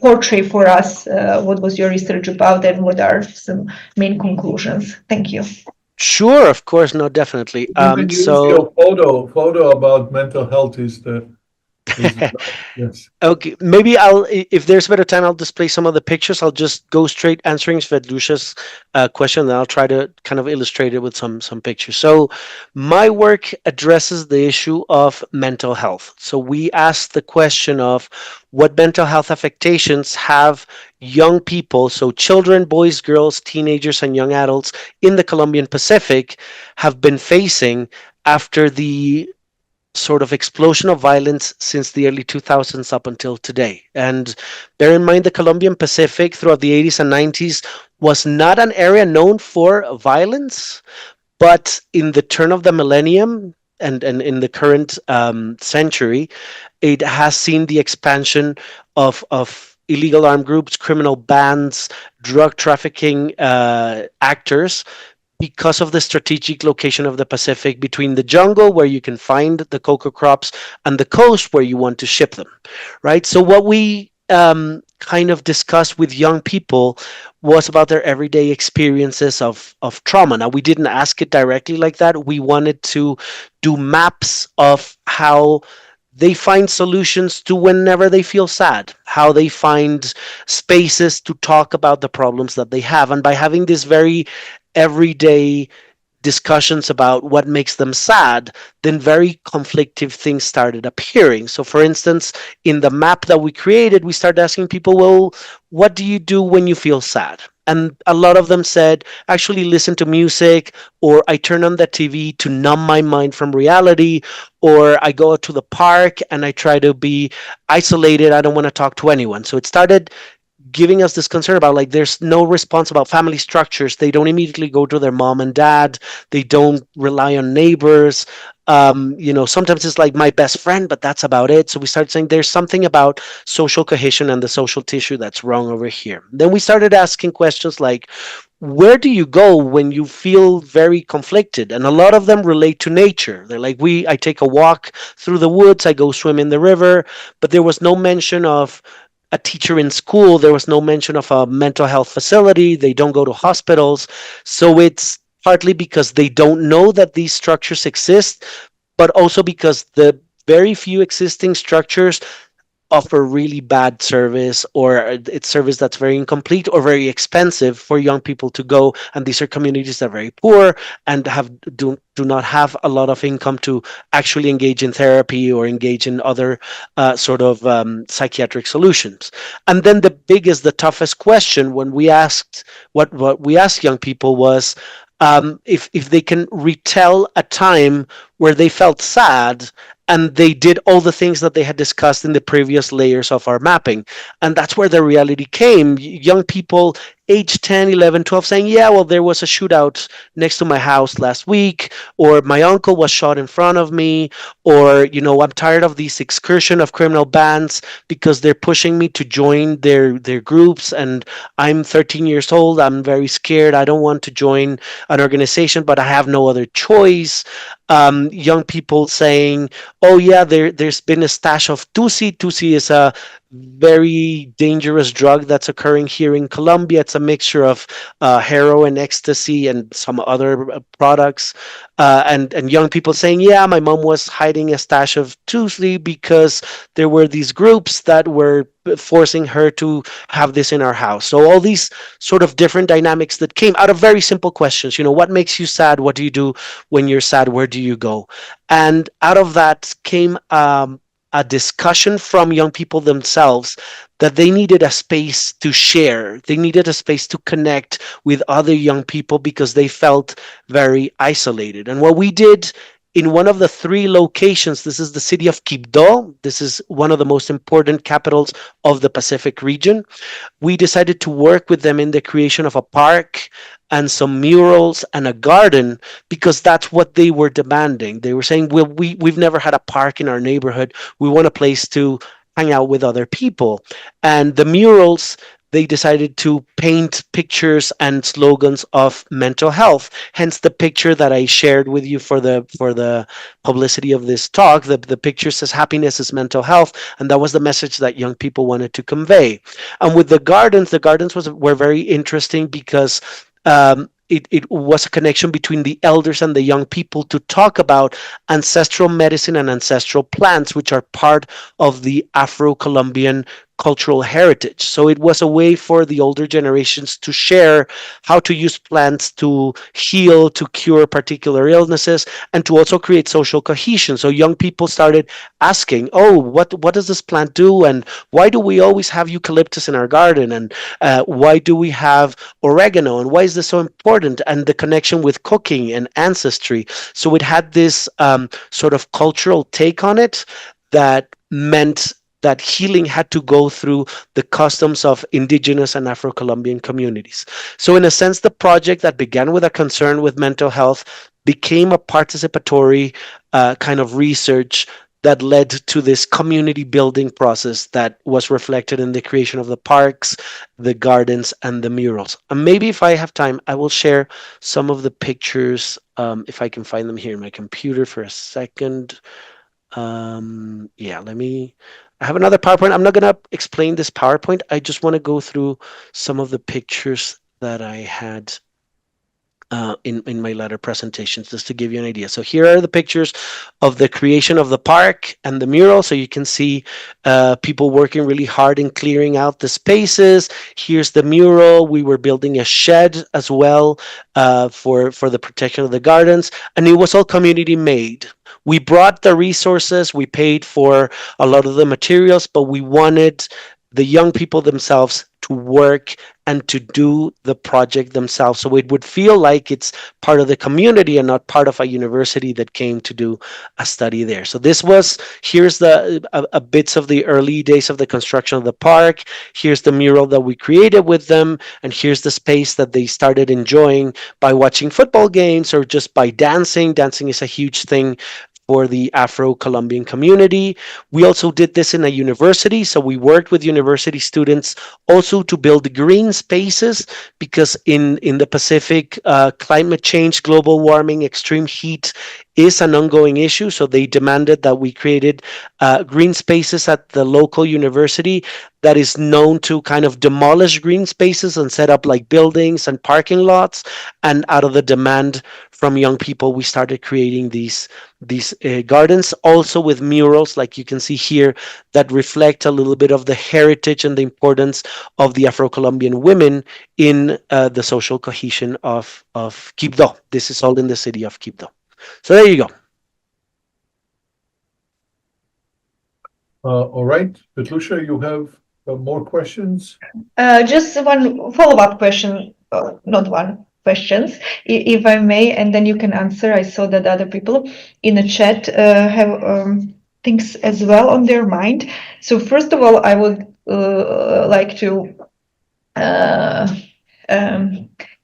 portray for us what was your research about and what are some main conclusions. Thank you. Sure, of course, no, definitely. You can use your photo about mental health is yes. Okay, maybe if there's a bit of time, I'll display some of the pictures. I'll just go straight answering Svetlusha's question, and I'll try to kind of illustrate it with some pictures. So my work addresses the issue of mental health. So we asked the question of what mental health affectations have young people, so children, boys, girls, teenagers, and young adults in the Colombian Pacific have been facing after the sort of explosion of violence since the early 2000s up until today. And bear in mind, the Colombian Pacific throughout the 80s and 90s was not an area known for violence, but in the turn of the millennium and in the current century, it has seen the expansion of illegal armed groups, criminal bands, drug trafficking actors, because of the strategic location of the Pacific between the jungle where you can find the cocoa crops and the coast where you want to ship them, right? So what we kind of discussed with young people was about their everyday experiences of trauma. Now, we didn't ask it directly like that. We wanted to do maps of how they find solutions to whenever they feel sad, how they find spaces to talk about the problems that they have. And by having this very everyday discussions about what makes them sad, then very conflictive things started appearing. So for instance, in the map that we created, we started asking people, well, what do you do when you feel sad? And a lot of them said, actually listen to music, or I turn on the TV to numb my mind from reality, or I go to the park and I try to be isolated. I don't want to talk to anyone. So it started giving us this concern about, like, there's no response about family structures. They don't immediately go to their mom and dad. They don't rely on neighbors. Sometimes it's like my best friend, but that's about it. So we started saying there's something about social cohesion and the social tissue that's wrong over here. Then we started asking questions like, where do you go when you feel very conflicted? And a lot of them relate to nature. They're like, I take a walk through the woods, I go swim in the river, but there was no mention of a teacher in school. There was no mention of a mental health facility. They don't go to hospitals. So it's partly because they don't know that these structures exist, but also because the very few existing structures offer really bad service, or it's service that's very incomplete or very expensive for young people to go. And these are communities that are very poor and do not have a lot of income to actually engage in therapy or engage in other psychiatric solutions. And then the toughest question when we asked what we asked young people was, if they can retell a time where they felt sad and they did all the things that they had discussed in the previous layers of our mapping. And that's where the reality came. Young people age 10, 11, 12 saying, yeah, well, there was a shootout next to my house last week, or my uncle was shot in front of me, or, I'm tired of this excursion of criminal bands because they're pushing me to join their groups, and I'm 13 years old, I'm very scared, I don't want to join an organization, but I have no other choice. Young people saying, oh yeah, there's been a stash of Tusi. Tusi is a very dangerous drug that's occurring here in Colombia. It's a mixture of heroin, ecstasy, and some other products. And young people saying, yeah, my mom was hiding a stash of Tusi because there were these groups that were forcing her to have this in our house. So all these sort of different dynamics that came out of very simple questions. What makes you sad? What do you do when you're sad? Where do you go? And out of that came a discussion from young people themselves that they needed a space to share. They needed a space to connect with other young people because they felt very isolated. And what we did in one of the three locations, this is the city of Quibdó. This is one of the most important capitals of the Pacific region. We decided to work with them in the creation of a park and some murals and a garden, because that's what they were demanding. They were saying, well, we've never had a park in our neighborhood. We want a place to hang out with other people. And the murals, they decided to paint pictures and slogans of mental health. Hence the picture that I shared with you for the publicity of this talk. The picture says happiness is mental health, and that was the message that young people wanted to convey. And with the gardens were very interesting because it was a connection between the elders and the young people to talk about ancestral medicine and ancestral plants, which are part of the Afro-Colombian cultural heritage. So it was a way for the older generations to share how to use plants to heal, to cure particular illnesses, and to also create social cohesion. So young people started asking, oh, what does this plant do? And why do we always have eucalyptus in our garden? And why do we have oregano? And why is this so important? And the connection with cooking and ancestry. So it had this sort of cultural take on it that meant that healing had to go through the customs of indigenous and Afro-Colombian communities. So in a sense, the project that began with a concern with mental health became a participatory kind of research that led to this community building process that was reflected in the creation of the parks, the gardens, and the murals. And maybe if I have time, I will share some of the pictures, if I can find them here in my computer for a second. I have another PowerPoint. I'm not going to explain this PowerPoint. I just want to go through some of the pictures that I had in my latter presentations, just to give you an idea. So here are the pictures of the creation of the park and the mural. So you can see people working really hard in clearing out the spaces. Here's the mural. We were building a shed as well for the protection of the gardens, and it was all community made. We brought the resources, we paid for a lot of the materials, but we wanted the young people themselves to work and to do the project themselves. So it would feel like it's part of the community and not part of a university that came to do a study there. So here's a bits of the early days of the construction of the park. Here's the mural that we created with them. And here's the space that they started enjoying by watching football games or just by dancing. Dancing is a huge thing for the Afro-Colombian community. We also did this in a university, so we worked with university students also to build green spaces, because in the Pacific, climate change, global warming, extreme heat is an ongoing issue. So they demanded that we created green spaces at the local university that is known to kind of demolish green spaces and set up like buildings and parking lots. And out of the demand from young people, we started creating these gardens, also with murals, like you can see here, that reflect a little bit of the heritage and the importance of the Afro-Colombian women in the social cohesion of Quibdó. This is all in the city of Quibdó. So there you go. All right, Petlusha, you have more questions? Just one follow-up question, not one, questions, if I may, and then you can answer. I saw that other people in the chat have things as well on their mind. So first of all, I would like to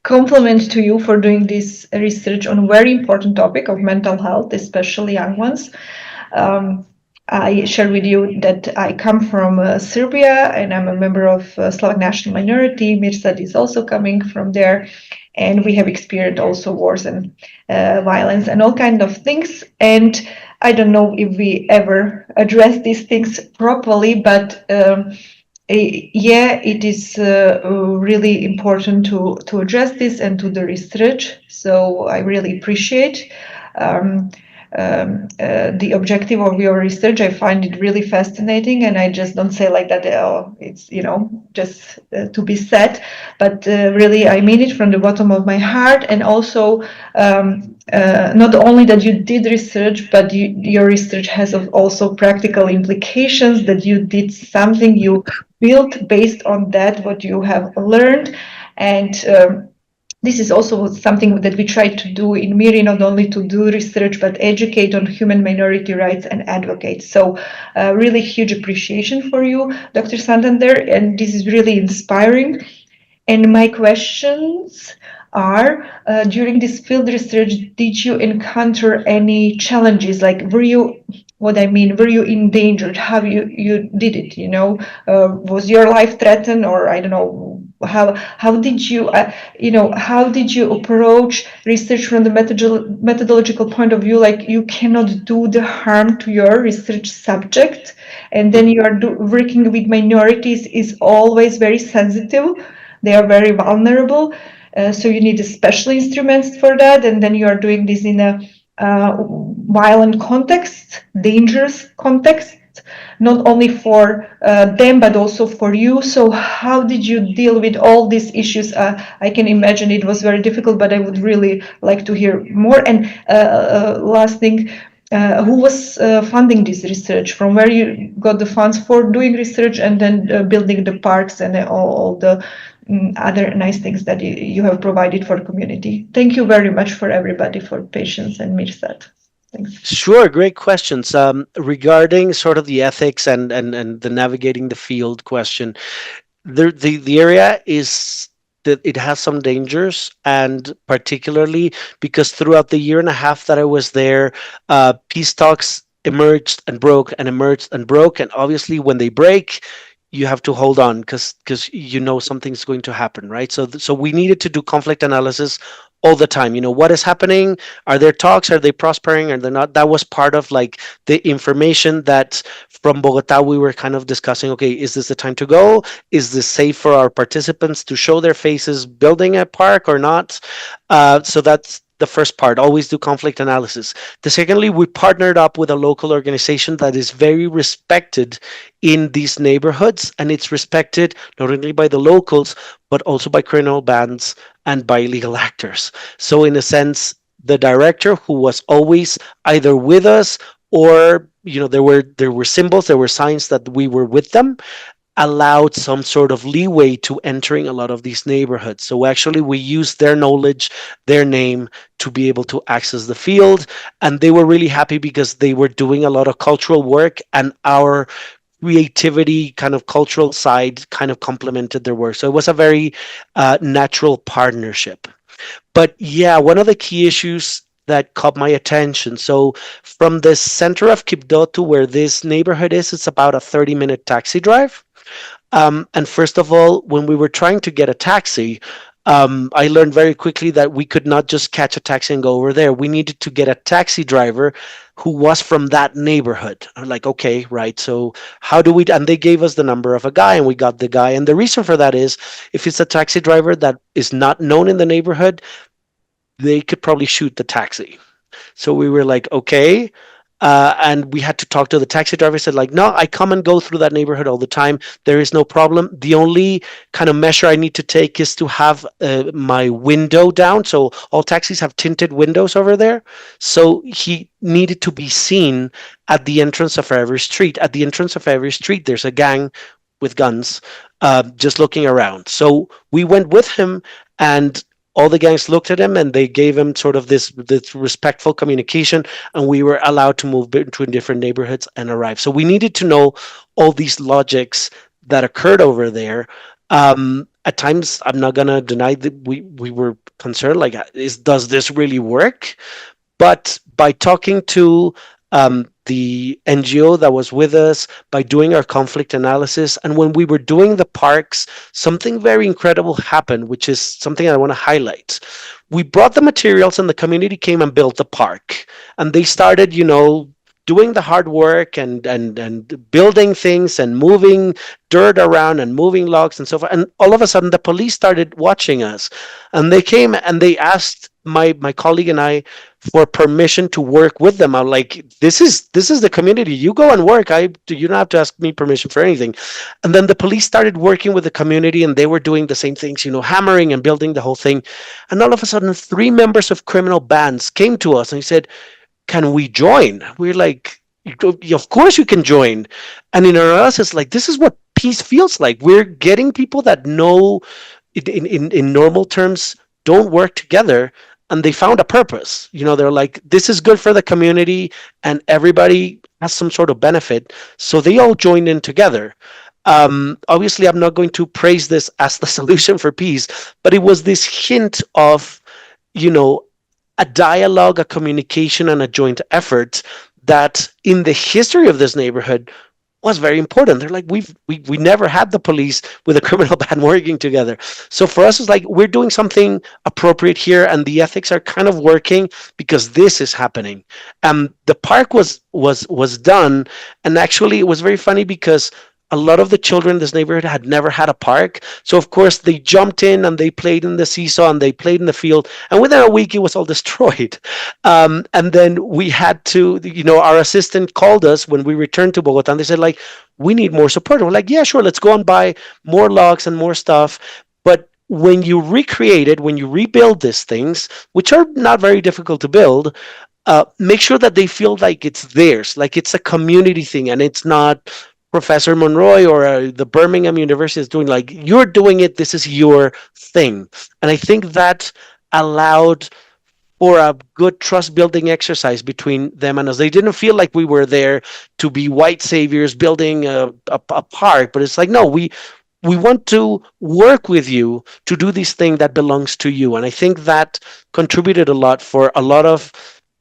compliment to you for doing this research on a very important topic of mental health, especially young ones. I share with you that I come from Serbia and I'm a member of Slovak national minority. Mirsad is also coming from there, and we have experienced also wars and violence and all kinds of things. And I don't know if we ever address these things properly, but yeah, it is really important to address this and to the research. So I really appreciate the objective of your research. I find it really fascinating, and I just don't say like that, oh, it's, you know, just to be said, but really I mean it from the bottom of my heart. And also not only that you did research, but your research has also practical implications, that you did something, you built based on that what you have learned. And this is also something that we try to do in MIRI, not only to do research, but educate on human minority rights and advocate. So really huge appreciation for you, Dr. Santander, and this is really inspiring. And my questions are, during this field research, did you encounter any challenges? Like, were you endangered? How you did it, you know? Was your life threatened, or I don't know, how did you, how did you approach research from the methodological point of view? Like, you cannot do the harm to your research subject, and then you are working with minorities is always very sensitive. They are very vulnerable, so you need special instruments for that. And then you are doing this in a violent context, dangerous context, not only for them, but also for you. So how did you deal with all these issues? I can imagine it was very difficult, but I would really like to hear more. And last thing, who was funding this research? From where you got the funds for doing research and then building the parks and all the other nice things that you have provided for the community? Thank you very much for everybody for patience and Mirsad. Thanks. Sure, great questions. Regarding sort of the ethics and the navigating the field question, the area is that it has some dangers, and particularly because throughout the year and a half that I was there, peace talks emerged and broke and emerged and broke, and obviously when they break, you have to hold on because you know something's going to happen, right? So we needed to do conflict analysis all the time. You know, what is happening? Are there talks? Are they prospering? Are they not? That was part of like the information that from Bogota we were kind of discussing. Okay, is this the time to go? Is this safe for our participants to show their faces building a park or not? So that's the first part. Always do conflict analysis. The secondly, we partnered up with a local organization that is very respected in these neighborhoods, and it's respected not only by the locals but also by criminal bands and by legal actors. So in a sense, the director, who was always either with us or, you know, there were symbols, there were signs that we were with them, allowed some sort of leeway to entering a lot of these neighborhoods. So actually we used their knowledge, their name, to be able to access the field. And they were really happy because they were doing a lot of cultural work, and our creativity kind of cultural side kind of complemented their work. So it was a very natural partnership. But yeah, one of the key issues that caught my attention. So from the center of Quibdó to where this neighborhood is, it's about a 30-minute taxi drive. And first of all, when we were trying to get a taxi, I learned very quickly that we could not just catch a taxi and go over there. We needed to get a taxi driver who was from that neighborhood. I'm like, okay, right. So how do we? And they gave us the number of a guy, and we got the guy. And the reason for that is, if it's a taxi driver that is not known in the neighborhood, they could probably shoot the taxi. So we were like, okay. And we had to talk to the taxi driver. Said like, no, I come and go through that neighborhood all the time. There is no problem. The only kind of measure I need to take is to have my window down. So all taxis have tinted windows over there. So he needed to be seen at the entrance of every street. At the entrance of every street, there's a gang with guns, just looking around. So we went with him, and all the gangs looked at him, and they gave him sort of this respectful communication, and we were allowed to move between different neighborhoods and arrive. So we needed to know all these logics that occurred over there. At times, I'm not gonna deny that we were concerned, like, does this really work? But by talking to the NGO that was with us, by doing our conflict analysis, and when we were doing the parks, something very incredible happened, which is something I want to highlight. We brought the materials, and the community came and built the park, and they started, doing the hard work and building things and moving dirt around and moving logs and so forth. And all of a sudden, the police started watching us, and they came and they asked my colleague and I for permission to work with them. I'm like, this is the community. You go and work. You don't have to ask me permission for anything. And then the police started working with the community, and they were doing the same things, hammering and building the whole thing. And all of a sudden, 3 members of criminal bands came to us and he said, can we join? We're like, of course you can join. And in our us, it's like, this is what peace feels like. We're getting people that know, in normal terms, don't work together, and they found a purpose. They're like, this is good for the community, and everybody has some sort of benefit. So they all joined in together. Obviously, I'm not going to praise this as the solution for peace, but it was this hint of, a dialogue, a communication, and a joint effort that in the history of this neighborhood was very important. They're like, we never had the police with a criminal band working together. So for us, it's like, we're doing something appropriate here, and the ethics are kind of working because this is happening. The park was done, and actually it was very funny because a lot of the children in this neighborhood had never had a park. So of course they jumped in and they played in the seesaw and they played in the field. And within a week, it was all destroyed. And then we had to, our assistant called us when we returned to Bogota, and they said, like, we need more support. And we're like, yeah, sure, let's go and buy more logs and more stuff. But when you recreate it, when you rebuild these things, which are not very difficult to build, make sure that they feel like it's theirs, like it's a community thing, and it's not Professor Monroy or the Birmingham University is doing. Like, you're doing it, this is your thing. And I think that allowed for a good trust building exercise between them and us. They didn't feel like we were there to be white saviors building a park, but it's like, no, we want to work with you to do this thing that belongs to you. And I think that contributed a lot for a lot of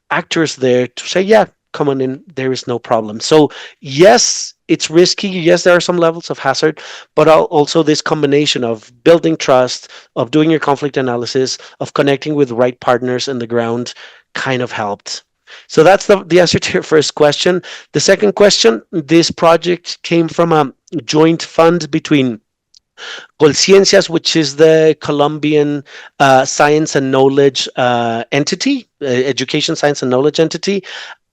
actors there to say, yeah, come on in, there is no problem. So yes, it's risky. Yes, there are some levels of hazard, but also this combination of building trust, of doing your conflict analysis, of connecting with the right partners in the ground kind of helped. So that's the answer to your first question. The second question, this project came from a joint fund between Colciencias, which is the Colombian science and knowledge entity, education, science and knowledge entity,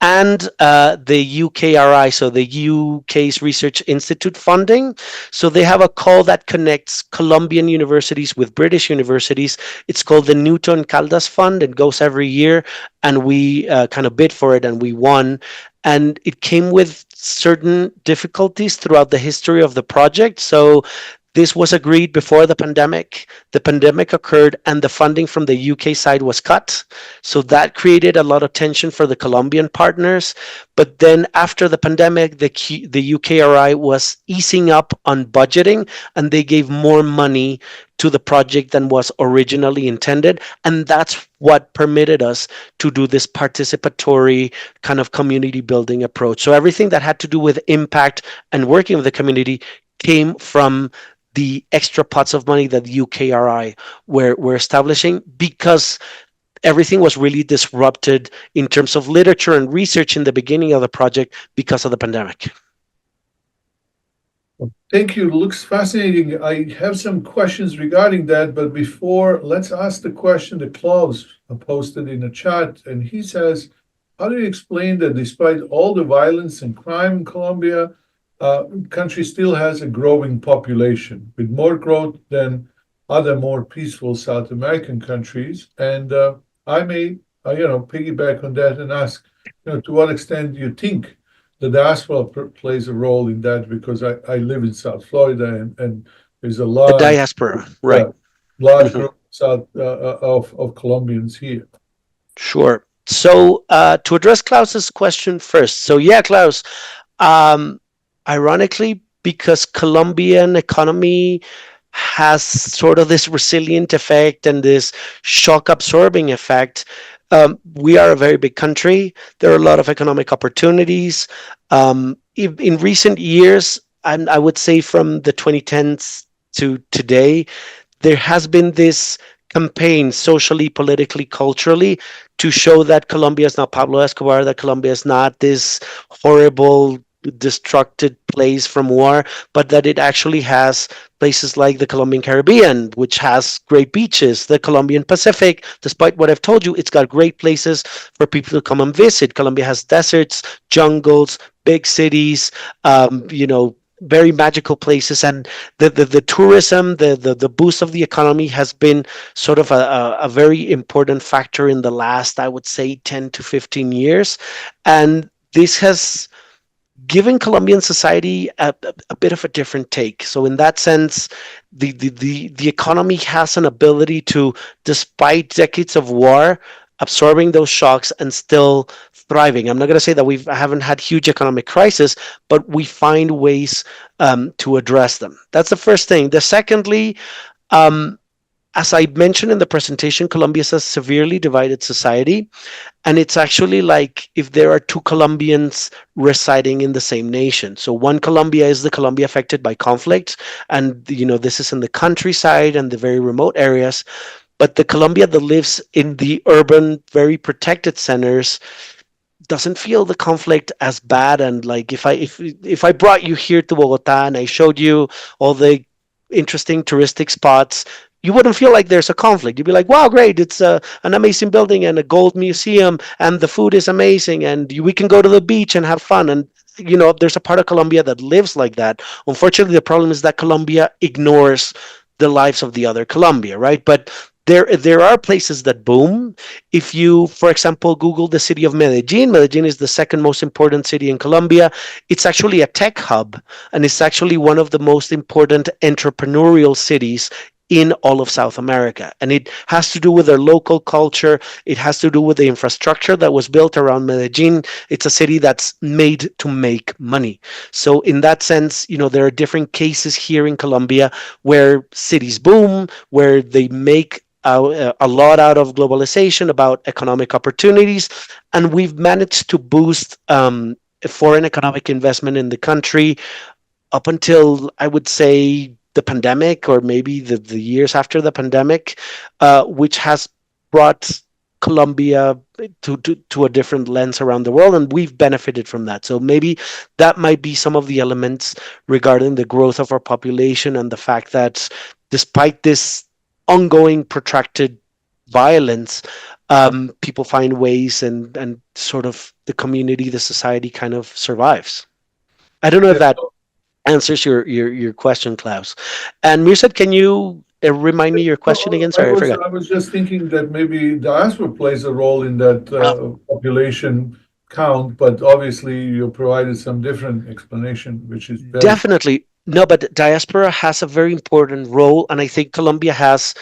and the UKRI, so the UK's Research Institute funding. So they have a call that connects Colombian universities with British universities. It's called the Newton Caldas Fund. It goes every year, and we kind of bid for it, and we won. And it came with certain difficulties throughout the history of the project. So this was agreed before the pandemic. The pandemic occurred, and the funding from the UK side was cut. So that created a lot of tension for the Colombian partners. But then after the pandemic, the UKRI was easing up on budgeting, and they gave more money to the project than was originally intended. And that's what permitted us to do this participatory kind of community building approach. So everything that had to do with impact and working with the community came from the extra pots of money that the UKRI were establishing, because everything was really disrupted in terms of literature and research in the beginning of the project because of the pandemic. Thank you. Looks fascinating. I have some questions regarding that, but before, let's ask the question that Klaus posted in the chat. And he says, how do you explain that despite all the violence and crime in Colombia, country still has a growing population with more growth than other more peaceful South American countries? And I may, piggyback on that and ask, to what extent do you think the diaspora plays a role in that? Because I live in South Florida, and there's a The lot, diaspora, right? large group of Colombians here. Sure. So to address Klaus's question first. So yeah, Klaus, ironically, because Colombian economy has sort of this resilient effect and this shock absorbing effect, we are a very big country. There are a lot of economic opportunities. In recent years, and I would say from the 2010s to today, there has been this campaign socially, politically, culturally, to show that Colombia is not Pablo Escobar, that Colombia is not this horrible, destructed place from war, but that it actually has places like the Colombian Caribbean, which has great beaches, the Colombian Pacific. Despite what I've told you, it's got great places for people to come and visit. Colombia has deserts, jungles, big cities, very magical places, and the tourism, the boost of the economy has been sort of a very important factor in the last, I would say, 10 to 15 years. And this has given Colombian society a bit of a different take. So in that sense, the economy has an ability to, despite decades of war, absorbing those shocks and still thriving. I'm not going to say that we haven't had huge economic crisis, but we find ways to address them. That's the first thing. The secondly, as I mentioned in the presentation, Colombia is a severely divided society, and it's actually like if there are two Colombians residing in the same nation. So one Colombia is the Colombia affected by conflict, and this is in the countryside and the very remote areas. But the Colombia that lives in the urban, very protected centers doesn't feel the conflict as bad. And like if I brought you here to Bogota and I showed you all the interesting touristic spots, you wouldn't feel like there's a conflict. You'd be like, wow, great, it's an amazing building and a gold museum, and the food is amazing, and we can go to the beach and have fun. And there's a part of Colombia that lives like that. Unfortunately, the problem is that Colombia ignores the lives of the other Colombia, right? But there are places that boom. If you, for example, Google the city of Medellin, Medellin is the second most important city in Colombia. It's actually a tech hub, and it's actually one of the most important entrepreneurial cities in all of South America. And it has to do with their local culture. It has to do with the infrastructure that was built around Medellin. It's a city that's made to make money. So in that sense, there are different cases here in Colombia where cities boom, where they make a lot out of globalization, about economic opportunities. And we've managed to boost foreign economic investment in the country up until, I would say, the pandemic, or maybe the years after the pandemic, which has brought Colombia to a different lens around the world, and we've benefited from that. So maybe that might be some of the elements regarding the growth of our population and the fact that despite this ongoing protracted violence, people find ways, and sort of the community, the society kind of survives. I don't know if that answers your question, Klaus. And Mirsad, can you remind me your question again? Sorry, I forgot. I was just thinking that maybe diaspora plays a role in that population count, but obviously you provided some different explanation, which is better. Definitely. No, but diaspora has a very important role, and I think Colombia has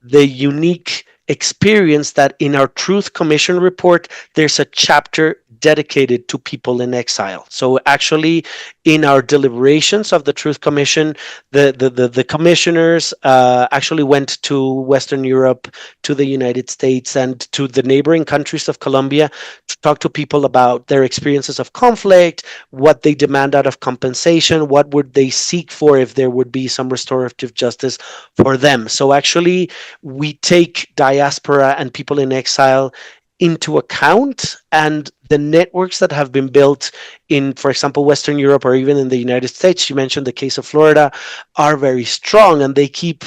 the unique experience that in our Truth Commission report, there's a chapter dedicated to people in exile. So actually, in our deliberations of the Truth Commission, the commissioners actually went to Western Europe, to the United States, and to the neighboring countries of Colombia to talk to people about their experiences of conflict, what they demand out of compensation, what would they seek for if there would be some restorative justice for them. So actually, we take diaspora and people in exile into account, and the networks that have been built in, for example, Western Europe or even in the United States, you mentioned the case of Florida, are very strong, and they keep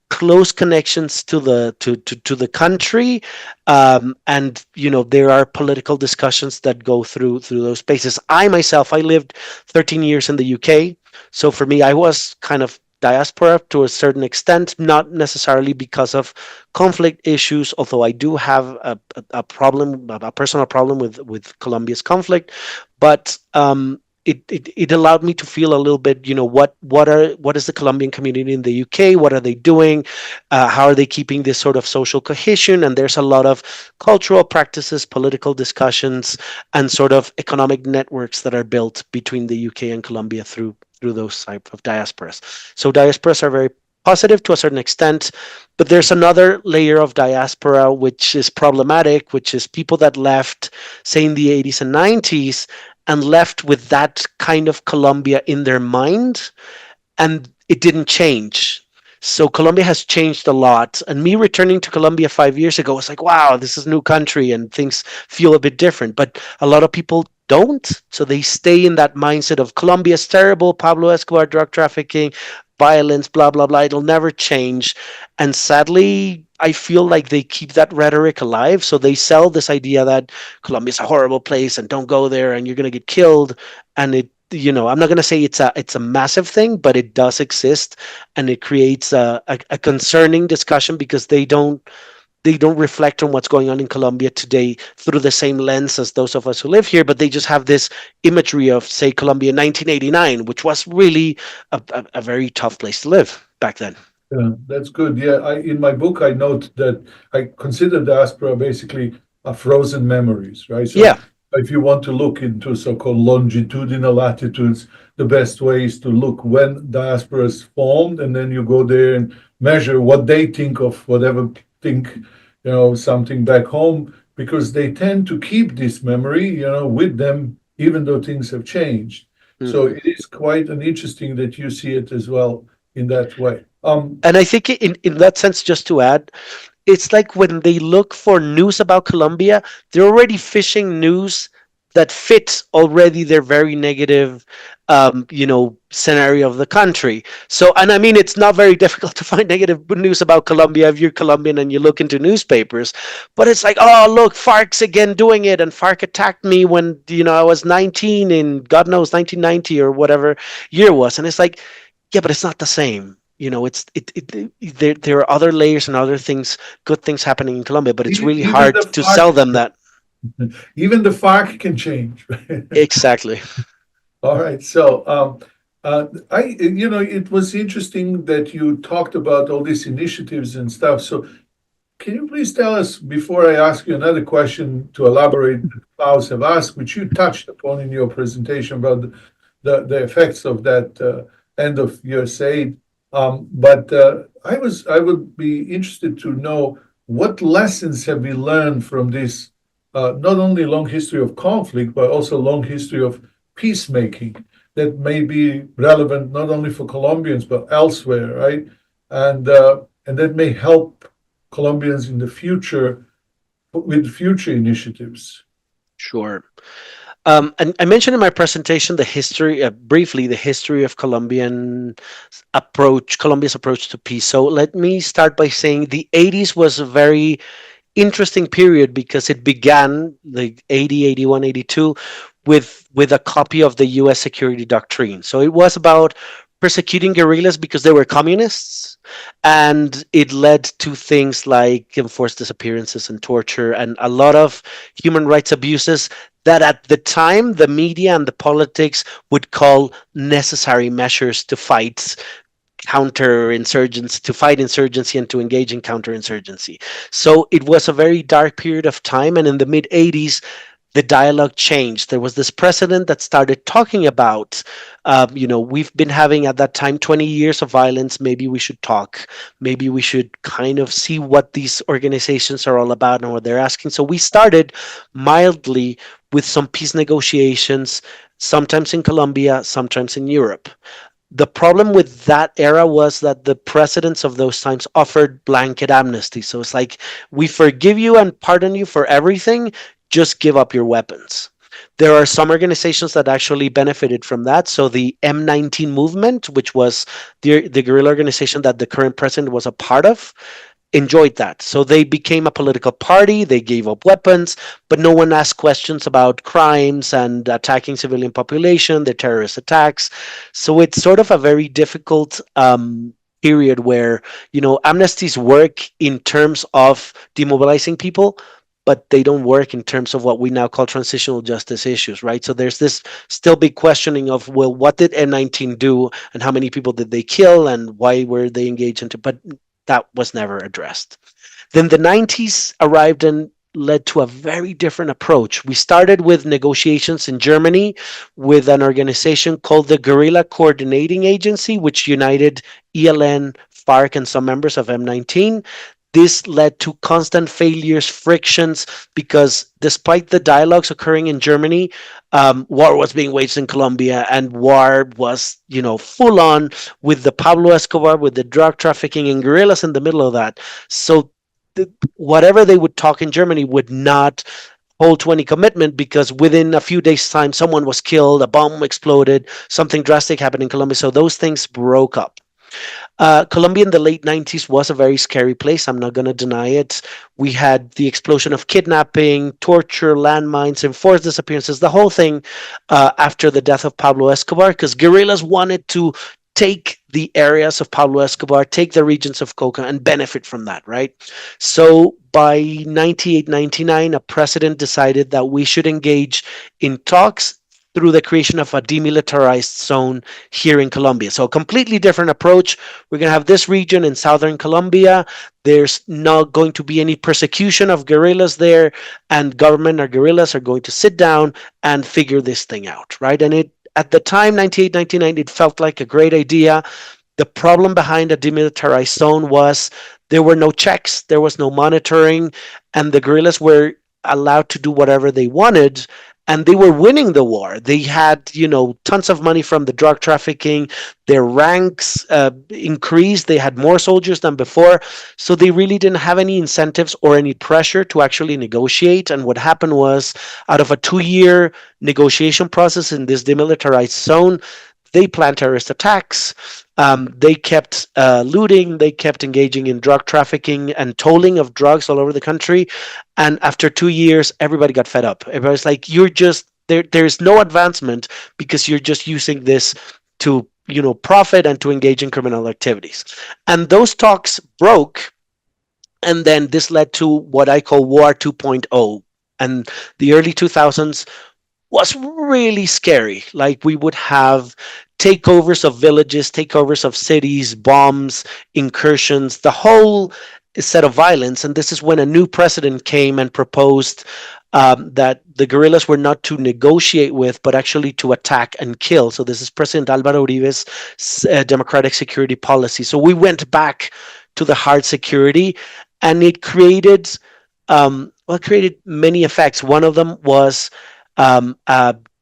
close connections to the country, and there are political discussions that go through those spaces. I myself, I lived 13 years in the UK, so for me, I was kind of diaspora to a certain extent, not necessarily because of conflict issues, although I do have a problem, a personal problem with Colombia's conflict, but it allowed me to feel a little bit, what is the Colombian community in the UK? What are they doing? How are they keeping this sort of social cohesion? And there's a lot of cultural practices, political discussions, and sort of economic networks that are built between the UK and Colombia through those type of diasporas. So diasporas are very positive to a certain extent, but there's another layer of diaspora which is problematic, which is people that left, say, in the 80s and 90s, and left with that kind of Colombia in their mind, and it didn't change. So Colombia has changed a lot. And me returning to Colombia 5 years ago was like, wow, this is a new country and things feel a bit different. But a lot of people don't. So they stay in that mindset of Colombia's terrible, Pablo Escobar, drug trafficking, violence, blah, blah, blah. It'll never change. And sadly, I feel like they keep that rhetoric alive. So they sell this idea that Colombia's a horrible place and don't go there and you're going to get killed. And I'm not going to say it's a massive thing, but it does exist, and it creates a concerning discussion because they don't reflect on what's going on in Colombia today through the same lens as those of us who live here, but they just have this imagery of, say, Colombia in 1989, which was really a very tough place to live back then. Yeah, that's good. Yeah, in my book, I note that I consider diaspora basically a frozen memories, right? So yeah. If you want to look into so-called longitudinal attitudes, the best way is to look when diasporas formed, and then you go there and measure what they think of whatever think, something back home, because they tend to keep this memory, with them, even though things have changed. Mm-hmm. So it is quite an interesting that you see it as well in that way. And I think in that sense, just to add, it's like when they look for news about Colombia, they're already fishing news that fits already their very negative, scenario of the country. So, and I mean, it's not very difficult to find negative news about Colombia if you're Colombian and you look into newspapers, but it's like, oh, look, FARC's again doing it. And FARC attacked me when, I was 19 in God knows 1990 or whatever year it was. And it's like, yeah, but it's not the same. There are other layers and other things, good things happening in Colombia, but it's really hard to sell them that. Even the FARC can change. Exactly. All right. So, it was interesting that you talked about all these initiatives and stuff. So, can you please tell us, before I ask you another question to elaborate, Klaus have asked, which you touched upon in your presentation about the effects of that end of USAID. But I would be interested to know what lessons have we learned from this, not only long history of conflict, but also long history of peacemaking that may be relevant not only for Colombians, but elsewhere, right? And that may help Colombians in the future with future initiatives. Sure. And I mentioned in my presentation the history, briefly, the history of Colombia's approach to peace. So let me start by saying the 80s was a very interesting period because it began, the 80, 81, 82, with a copy of the U.S. security doctrine. So it was about persecuting guerrillas because they were communists, and it led to things like enforced disappearances and torture and a lot of human rights abuses that at the time the media and the politics would call necessary measures to fight counterinsurgency, to fight insurgency and to engage in counterinsurgency. So it was a very dark period of time, and in the mid 80s the dialogue changed. There was this president that started talking about, we've been having at that time 20 years of violence. Maybe we should talk. Maybe we should kind of see what these organizations are all about and what they're asking. So we started mildly with some peace negotiations, sometimes in Colombia, sometimes in Europe. The problem with that era was that the presidents of those times offered blanket amnesty. So it's like, we forgive you and pardon you for everything, just give up your weapons. There are some organizations that actually benefited from that. So the M19 movement, which was the guerrilla organization that the current president was a part of, enjoyed that. So they became a political party, they gave up weapons, but no one asked questions about crimes and attacking civilian population, the terrorist attacks. So it's sort of a very difficult period where, amnesties work in terms of demobilizing people, but they don't work in terms of what we now call transitional justice issues, right? So there's this still big questioning of, well, what did M19 do and how many people did they kill and why were they engaged into, but that was never addressed. Then the 90s arrived and led to a very different approach. We started with negotiations in Germany with an organization called the Guerrilla Coordinating Agency, which united ELN, FARC, and some members of M19. This led to constant failures, frictions, because despite the dialogues occurring in Germany, war was being waged in Colombia, and war was, full on with the Pablo Escobar, with the drug trafficking and guerrillas in the middle of that. So whatever they would talk in Germany would not hold to any commitment, because within a few days' time, someone was killed, a bomb exploded, something drastic happened in Colombia. So those things broke up. Colombia in the late 90s was a very scary place. I'm not going to deny it. We had the explosion of kidnapping, torture, landmines, enforced disappearances, the whole thing after the death of Pablo Escobar, because guerrillas wanted to take the areas of Pablo Escobar, take the regions of Coca, and benefit from that, right? So by 98, 99, a president decided that we should engage in talks through the creation of a demilitarized zone here in Colombia. So a completely different approach. We're going to have this region in southern Colombia. There's not going to be any persecution of guerrillas there, and government or guerrillas are going to sit down and figure this thing out, right? And it, at the time, 98, 99, it felt like a great idea. The problem behind a demilitarized zone was there were no checks, there was no monitoring, and the guerrillas were allowed to do whatever they wanted. And they were winning the war. They had, tons of money from the drug trafficking. Their ranks increased. They had more soldiers than before. So they really didn't have any incentives or any pressure to actually negotiate. And what happened was, out of a 2-year negotiation process in this demilitarized zone, they planned terrorist attacks. They kept looting. They kept engaging in drug trafficking and tolling of drugs all over the country. And after 2 years, everybody got fed up. Everybody's like, you're just, there's no advancement because you're just using this to, profit and to engage in criminal activities. And those talks broke. And then this led to what I call War 2.0. And the early 2000s was really scary. Like, we would have takeovers of villages, takeovers of cities, bombs, incursions, the whole set of violence. And this is when a new president came and proposed that the guerrillas were not to negotiate with, but actually to attack and kill. So this is President Álvaro Uribe's democratic security policy. So we went back to the hard security, and it created, created many effects. One of them was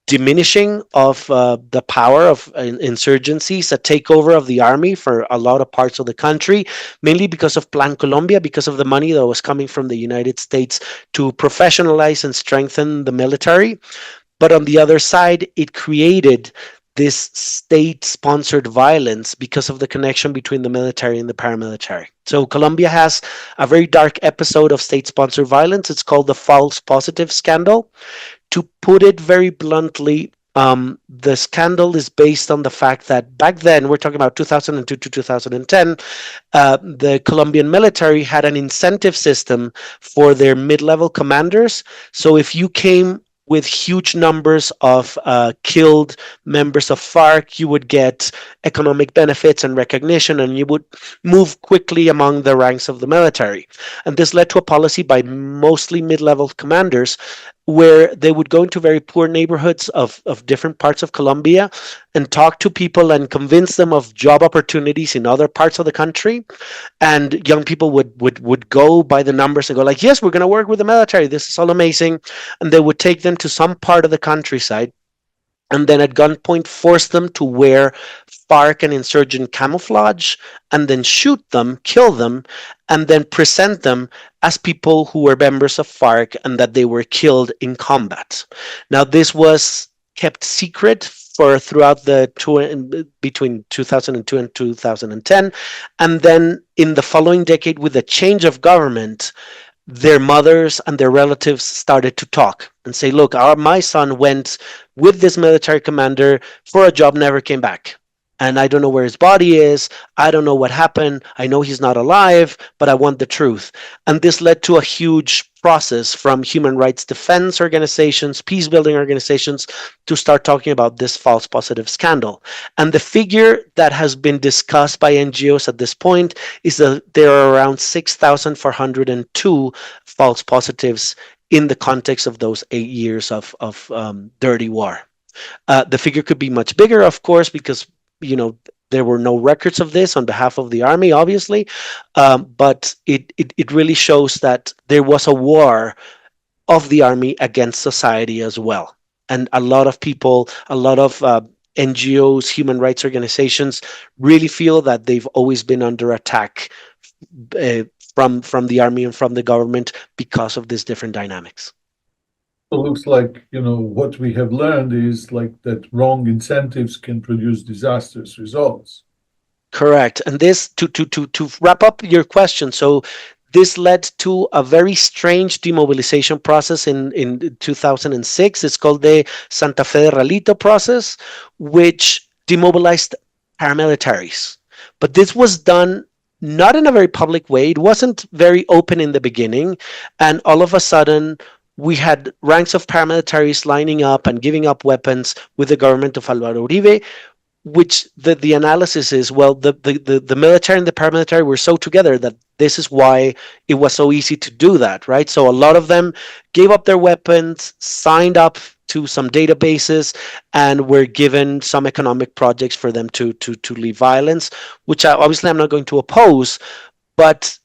diminishing of the power of insurgencies, a takeover of the army for a lot of parts of the country, mainly because of Plan Colombia, because of the money that was coming from the United States to professionalize and strengthen the military. But on the other side, it created this state-sponsored violence because of the connection between the military and the paramilitary. So Colombia has a very dark episode of state-sponsored violence. It's called the false positive scandal. To put it very bluntly, the scandal is based on the fact that back then, we're talking about 2002 to 2010, the Colombian military had an incentive system for their mid-level commanders. So if you came with huge numbers of killed members of FARC, you would get economic benefits and recognition, and you would move quickly among the ranks of the military. And this led to a policy by mostly mid-level commanders where they would go into very poor neighborhoods of different parts of Colombia and talk to people and convince them of job opportunities in other parts of the country. And young people would go by the numbers and go like, yes, we're going to work with the military. This is all amazing. And they would take them to some part of the countryside and then at gunpoint force them to wear FARC and insurgent camouflage and then shoot them, kill them, and then present them as people who were members of FARC and that they were killed in combat. Now, this was kept secret for throughout between 2002 and 2010. And then in the following decade, with the change of government, their mothers and their relatives started to talk and say, look, my son went with this military commander for a job, never came back. And I don't know where his body is. I don't know what happened. I know he's not alive, but I want the truth. And this led to a huge process from human rights defense organizations, peace building organizations, to start talking about this false positive scandal. And the figure that has been discussed by NGOs at this point is that there are around 6,402 false positives in the context of those 8 years of dirty war. The figure could be much bigger, of course, because there were no records of this on behalf of the army, obviously, but it really shows that there was a war of the army against society as well. And a lot of people, a lot of NGOs, human rights organizations really feel that they've always been under attack from the army and from the government because of these different dynamics. It looks like, what we have learned is like that wrong incentives can produce disastrous results. Correct. And this, to wrap up your question, so this led to a very strange demobilization process in 2006. It's called the Santa Fe de Ralito process, which demobilized paramilitaries. But this was done not in a very public way. It wasn't very open in the beginning. And all of a sudden, we had ranks of paramilitaries lining up and giving up weapons with the government of Álvaro Uribe, which the analysis is, well, the military and the paramilitary were so together that this is why it was so easy to do that, right? So a lot of them gave up their weapons, signed up to some databases, and were given some economic projects for them to leave violence, which obviously I'm not going to oppose, but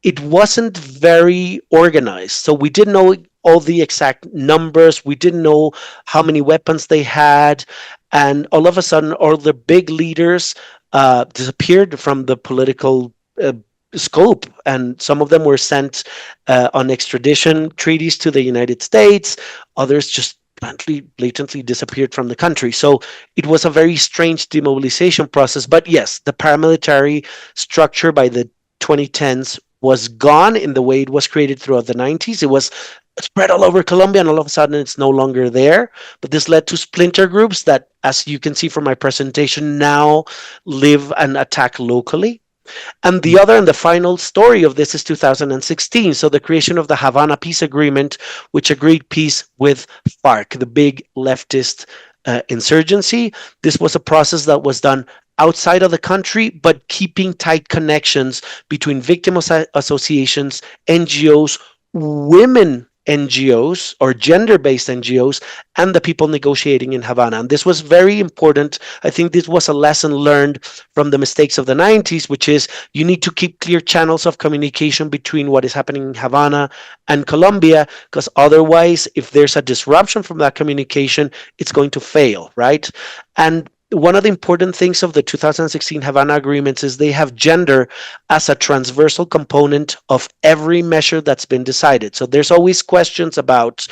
it wasn't very organized. So we didn't know all the exact numbers. We didn't know how many weapons they had. And all of a sudden, all the big leaders disappeared from the political scope. And some of them were sent on extradition treaties to the United States. Others just blatantly disappeared from the country. So it was a very strange demobilization process. But yes, the paramilitary structure by the 2010s was gone in the way it was created throughout the 90s. It was spread all over Colombia, and all of a sudden it's no longer there. But this led to splinter groups that, as you can see from my presentation, now live and attack locally. And the other and the final story of this is 2016. So the creation of the Havana Peace Agreement, which agreed peace with FARC, the big leftist insurgency. This was a process that was done outside of the country, but keeping tight connections between victim associations, NGOs, women NGOs or gender-based NGOs, and the people negotiating in Havana. And this was very important. I think this was a lesson learned from the mistakes of the 90s, which is you need to keep clear channels of communication between what is happening in Havana and Colombia, because otherwise, if there's a disruption from that communication, it's going to fail, right? And one of the important things of the 2016 Havana agreements is they have gender as a transversal component of every measure that's been decided. So there's always questions about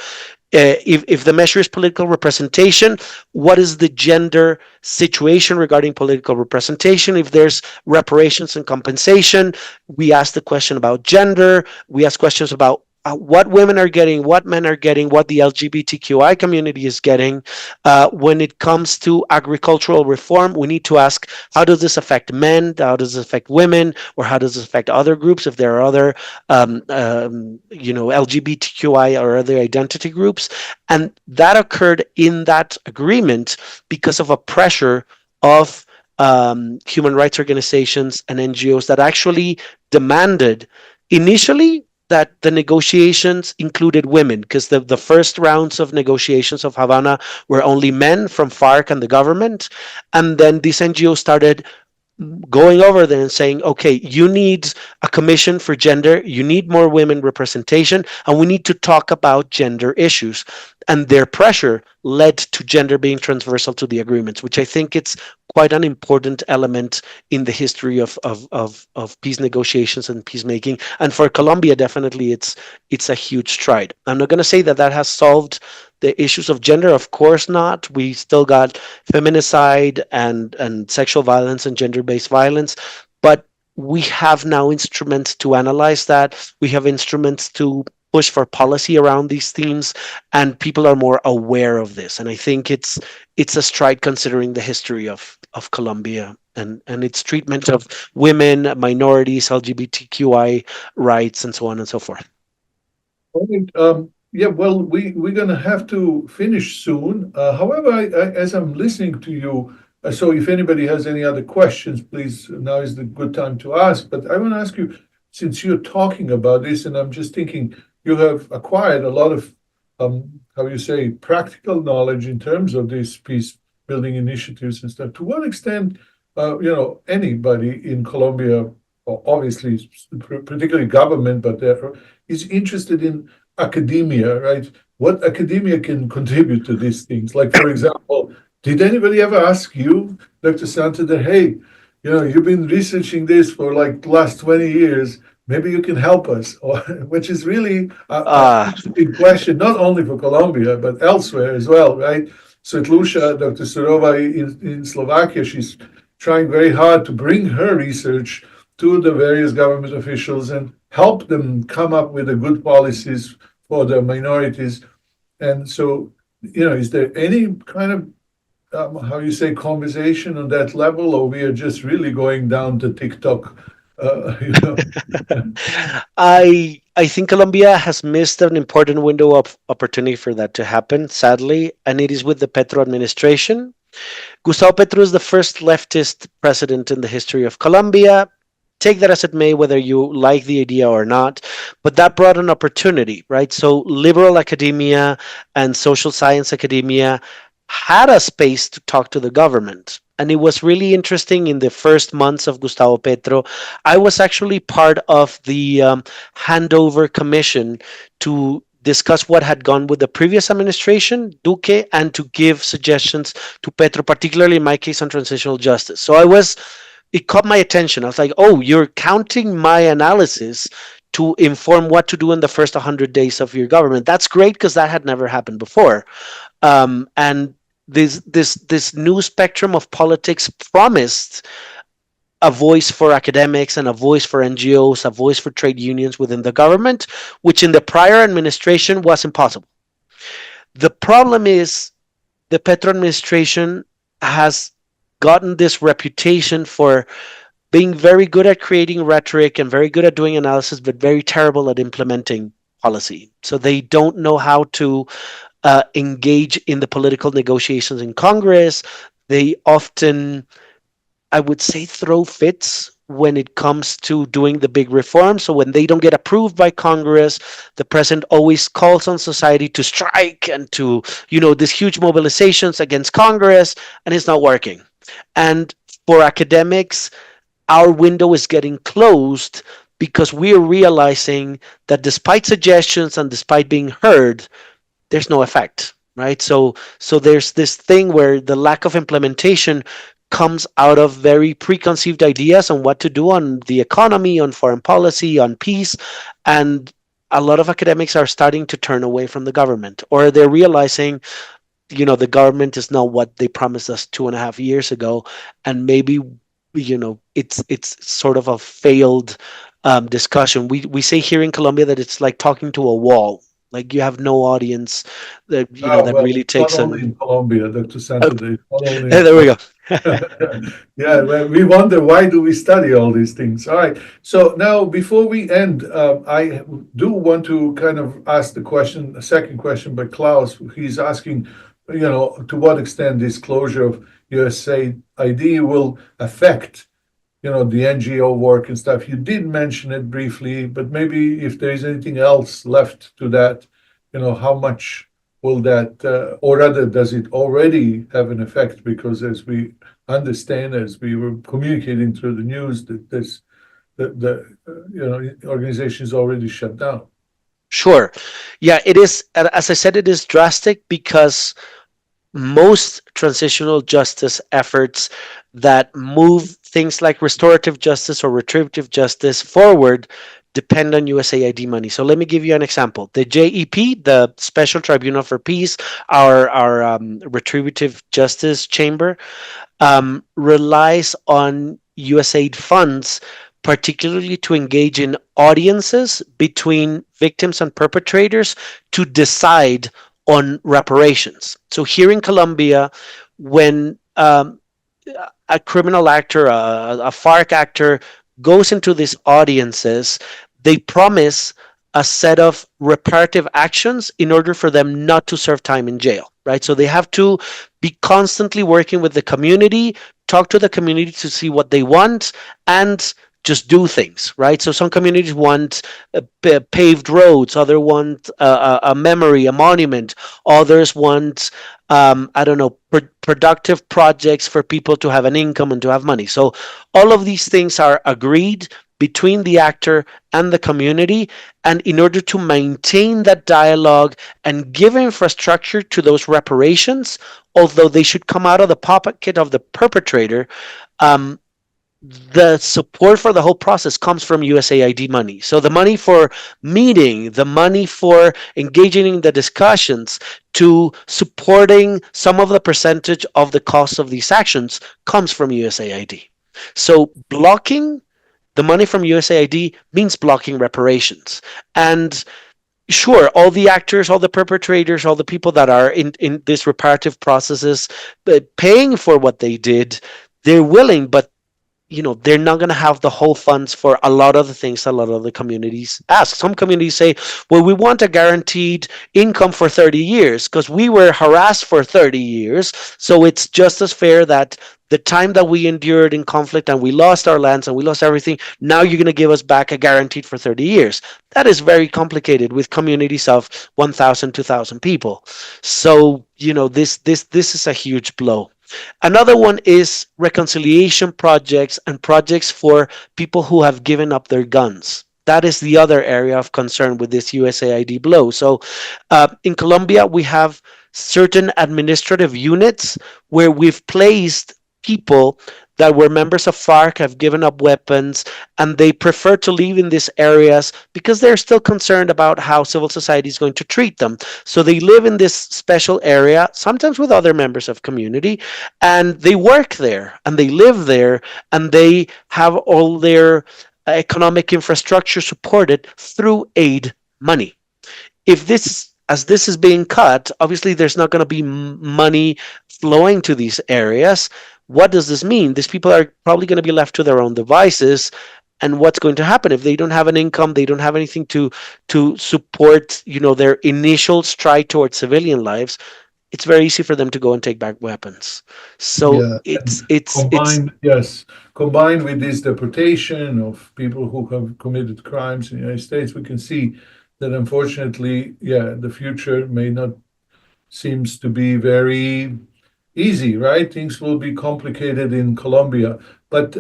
if the measure is political representation, what is the gender situation regarding political representation? If there's reparations and compensation, we ask the question about gender. We ask questions about what women are getting, what men are getting, what the LGBTQI community is getting. When it comes to agricultural reform, we need to ask, how does this affect men? How does this affect women? Or how does this affect other groups if there are other, LGBTQI or other identity groups? And that occurred in that agreement because of a pressure of human rights organizations and NGOs that actually demanded initially that the negotiations included women, because the first rounds of negotiations of Havana were only men from FARC and the government. And then these NGOs started going over there and saying, okay, you need a commission for gender, you need more women representation, and we need to talk about gender issues. And their pressure led to gender being transversal to the agreements, which I think it's quite an important element in the history of peace negotiations and peacemaking. And for Colombia, definitely it's a huge stride. I'm not going to say that that has solved the issues of gender, of course not. We still got feminicide and sexual violence and gender-based violence, but we have now instruments to analyze that. We have instruments to push for policy around these themes, and people are more aware of this. And I think it's a stride considering the history of Colombia and its treatment of women, minorities, LGBTQI rights, and so on and so forth. All right. Yeah, well, we're going to have to finish soon. However, as I'm listening to you, so if anybody has any other questions, please, now is the good time to ask. But I want to ask you, since you're talking about this, and I'm just thinking, you have acquired a lot of, how you say, practical knowledge in terms of these peace building initiatives and stuff. To what extent, anybody in Colombia, obviously, particularly government, but is interested in academia, right? What academia can contribute to these things? Like, for example, did anybody ever ask you, Dr. Santander, hey, you've been researching this for like the last 20 years, maybe you can help us, or which is really a big question, not only for Colombia, but elsewhere as well, right? So Lucia, Dr. Surova in Slovakia, she's trying very hard to bring her research to the various government officials and help them come up with the good policies for the minorities. And so, is there any kind of, how you say, conversation on that level, or we are just really going down to TikTok? I think Colombia has missed an important window of opportunity for that to happen, sadly, and it is with the Petro administration. Gustavo Petro is the first leftist president in the history of Colombia. Take that as it may, whether you like the idea or not, but that brought an opportunity, right? So liberal academia and social science academia had a space to talk to the government. And it was really interesting in the first months of Gustavo Petro. I was actually part of the handover commission to discuss what had gone with the previous administration, Duque, and to give suggestions to Petro, particularly in my case on transitional justice. So it caught my attention. I was like, oh, you're counting my analysis to inform what to do in the first 100 days of your government. That's great, because that had never happened before. And this new spectrum of politics promised a voice for academics and a voice for NGOs, a voice for trade unions within the government, which in the prior administration was impossible. The problem is the Petro administration has gotten this reputation for being very good at creating rhetoric and very good at doing analysis, but very terrible at implementing policy. So they don't know how to engage in the political negotiations in Congress. They often, I would say, throw fits when it comes to doing the big reforms. So when they don't get approved by Congress, the president always calls on society to strike and to, these huge mobilizations against Congress, and it's not working. And for academics, our window is getting closed because we are realizing that despite suggestions and despite being heard, there's no effect, right? So there's this thing where the lack of implementation comes out of very preconceived ideas on what to do on the economy, on foreign policy, on peace, and a lot of academics are starting to turn away from the government, or they're realizing, the government is not what they promised us 2.5 years ago, and maybe, it's sort of a failed discussion. We say here in Colombia that it's like talking to a wall. Like you have no audience that really takes. Not only in Colombia, Dr. Santander. There we go. Yeah, well, we wonder, why do we study all these things? All right. So now, before we end, I do want to kind of ask a second question by Klaus. He's asking, to what extent this closure of USAID will affect, the NGO work and stuff. You did mention it briefly, but maybe if there is anything else left to that, how much will that, or rather, does it already have an effect? Because as we understand, as we were communicating through the news, that the organization is already shut down. Sure. Yeah, it is. As I said, it is drastic because most transitional justice efforts that move things like restorative justice or retributive justice forward depend on USAID money. So let me give you an example. The JEP, the Special Tribunal for Peace, our retributive justice chamber, relies on USAID funds, particularly to engage in audiences between victims and perpetrators to decide on reparations. So here in Colombia, when a criminal actor, a FARC actor, goes into these audiences, they promise a set of reparative actions in order for them not to serve time in jail, right? So they have to be constantly working with the community, talk to the community to see what they want, and just do things, right? So some communities want paved roads, others want a memory, a monument, others want, I don't know, productive projects for people to have an income and to have money. So all of these things are agreed between the actor and the community. And in order to maintain that dialogue and give infrastructure to those reparations, although they should come out of the pocket of the perpetrator, the support for the whole process comes from USAID money. So the money for meeting, the money for engaging in the discussions, to supporting some of the percentage of the cost of these actions comes from USAID. So blocking the money from USAID means blocking reparations. And sure, all the actors, all the perpetrators, all the people that are in these reparative processes paying for what they did, they're willing, but they're not going to have the whole funds for a lot of the things a lot of the communities ask. Some communities say, well, we want a guaranteed income for 30 years because we were harassed for 30 years. So it's just as fair that the time that we endured in conflict and we lost our lands and we lost everything, now you're going to give us back a guaranteed for 30 years. That is very complicated with communities of 1,000, 2,000 people. So, this is a huge blow. Another one is reconciliation projects and projects for people who have given up their guns. That is the other area of concern with this USAID blow. So in Colombia, we have certain administrative units where we've placed people that were members of FARC, have given up weapons, and they prefer to live in these areas because they're still concerned about how civil society is going to treat them. So they live in this special area, sometimes with other members of community, and they work there, and they live there, and they have all their economic infrastructure supported through aid money. If this is being cut, obviously there's not going to be money flowing to these areas. What does this mean? These people are probably going to be left to their own devices. And what's going to happen if they don't have an income, they don't have anything to support, their initial stride towards civilian lives? It's very easy for them to go and take back weapons. So it's combined with this deportation of people who have committed crimes in the United States, we can see that unfortunately, the future may not seems to be very easy, right? Things will be complicated in Colombia. But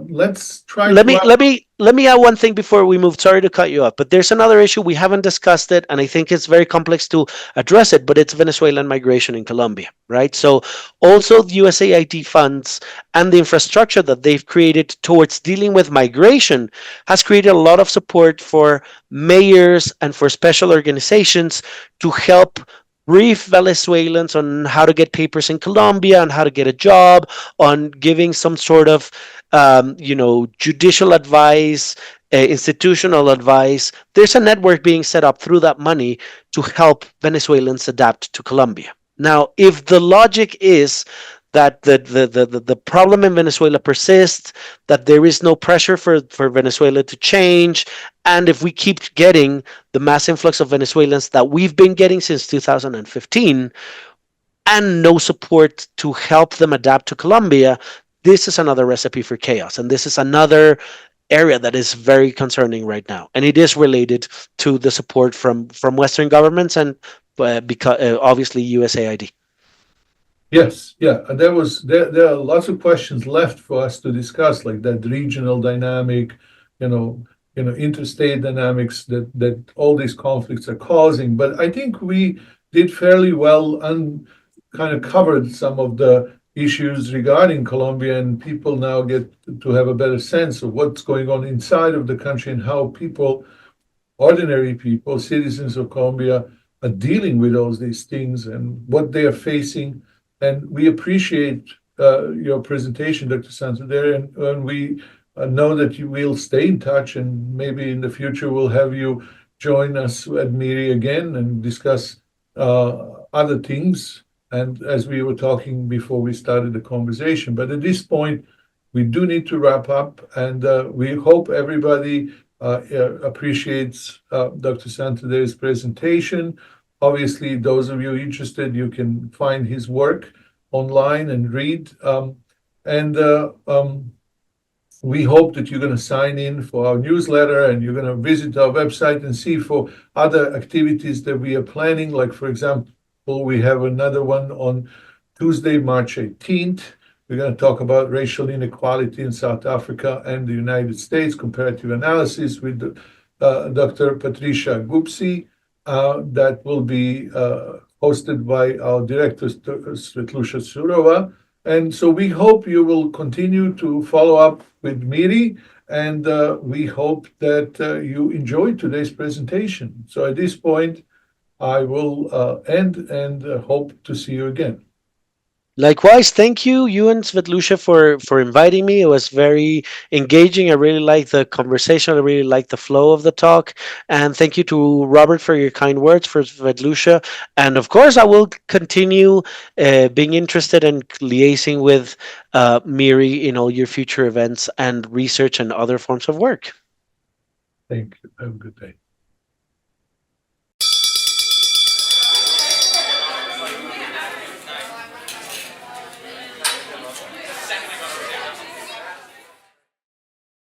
let's try. Let me add one thing before we move. Sorry to cut you off, but there's another issue we haven't discussed it, and I think it's very complex to address it. But it's Venezuelan migration in Colombia, right? So also the USAID funds and the infrastructure that they've created towards dealing with migration has created a lot of support for mayors and for special organizations to help brief Venezuelans on how to get papers in Colombia, on how to get a job, on giving some sort of, judicial advice, institutional advice. There's a network being set up through that money to help Venezuelans adapt to Colombia. Now, if the logic is that the problem in Venezuela persists, that there is no pressure for Venezuela to change, and if we keep getting the mass influx of Venezuelans that we've been getting since 2015, and no support to help them adapt to Colombia, this is another recipe for chaos. And this is another area that is very concerning right now. And it is related to the support from Western governments and because obviously USAID. Yes, yeah, and there are lots of questions left for us to discuss, like that regional dynamic, interstate dynamics that all these conflicts are causing. But I think we did fairly well and kind of covered some of the issues regarding Colombia, and people now get to have a better sense of what's going on inside of the country and how people, ordinary people, citizens of Colombia, are dealing with all these things and what they are facing. And we appreciate your presentation, Dr. Santander, and we know that you will stay in touch, and maybe in the future we'll have you join us at MIRI again and discuss other things. And as we were talking before we started the conversation, but at this point, we do need to wrap up, and we hope everybody appreciates Dr. Santander's presentation. Obviously, those of you interested, you can find his work online and read. We hope that you're going to sign in for our newsletter, and you're going to visit our website and see for other activities that we are planning. Like, for example, we have another one on Tuesday, March 18th. We're going to talk about racial inequality in South Africa and the United States, comparative analysis with Dr. Patricia Gupsi. That will be hosted by our director, Svetlusha Surova. And so we hope you will continue to follow up with MIRI, and we hope that you enjoyed today's presentation. So at this point, I will end and hope to see you again. Likewise, thank you and Svetlusha for inviting me. It was very engaging. I really liked the conversation. I really liked the flow of the talk. And thank you to Robert for your kind words, for Svetlusha. And of course, I will continue being interested and liaising with MIRI in all your future events and research and other forms of work. Thank you. Have a good day.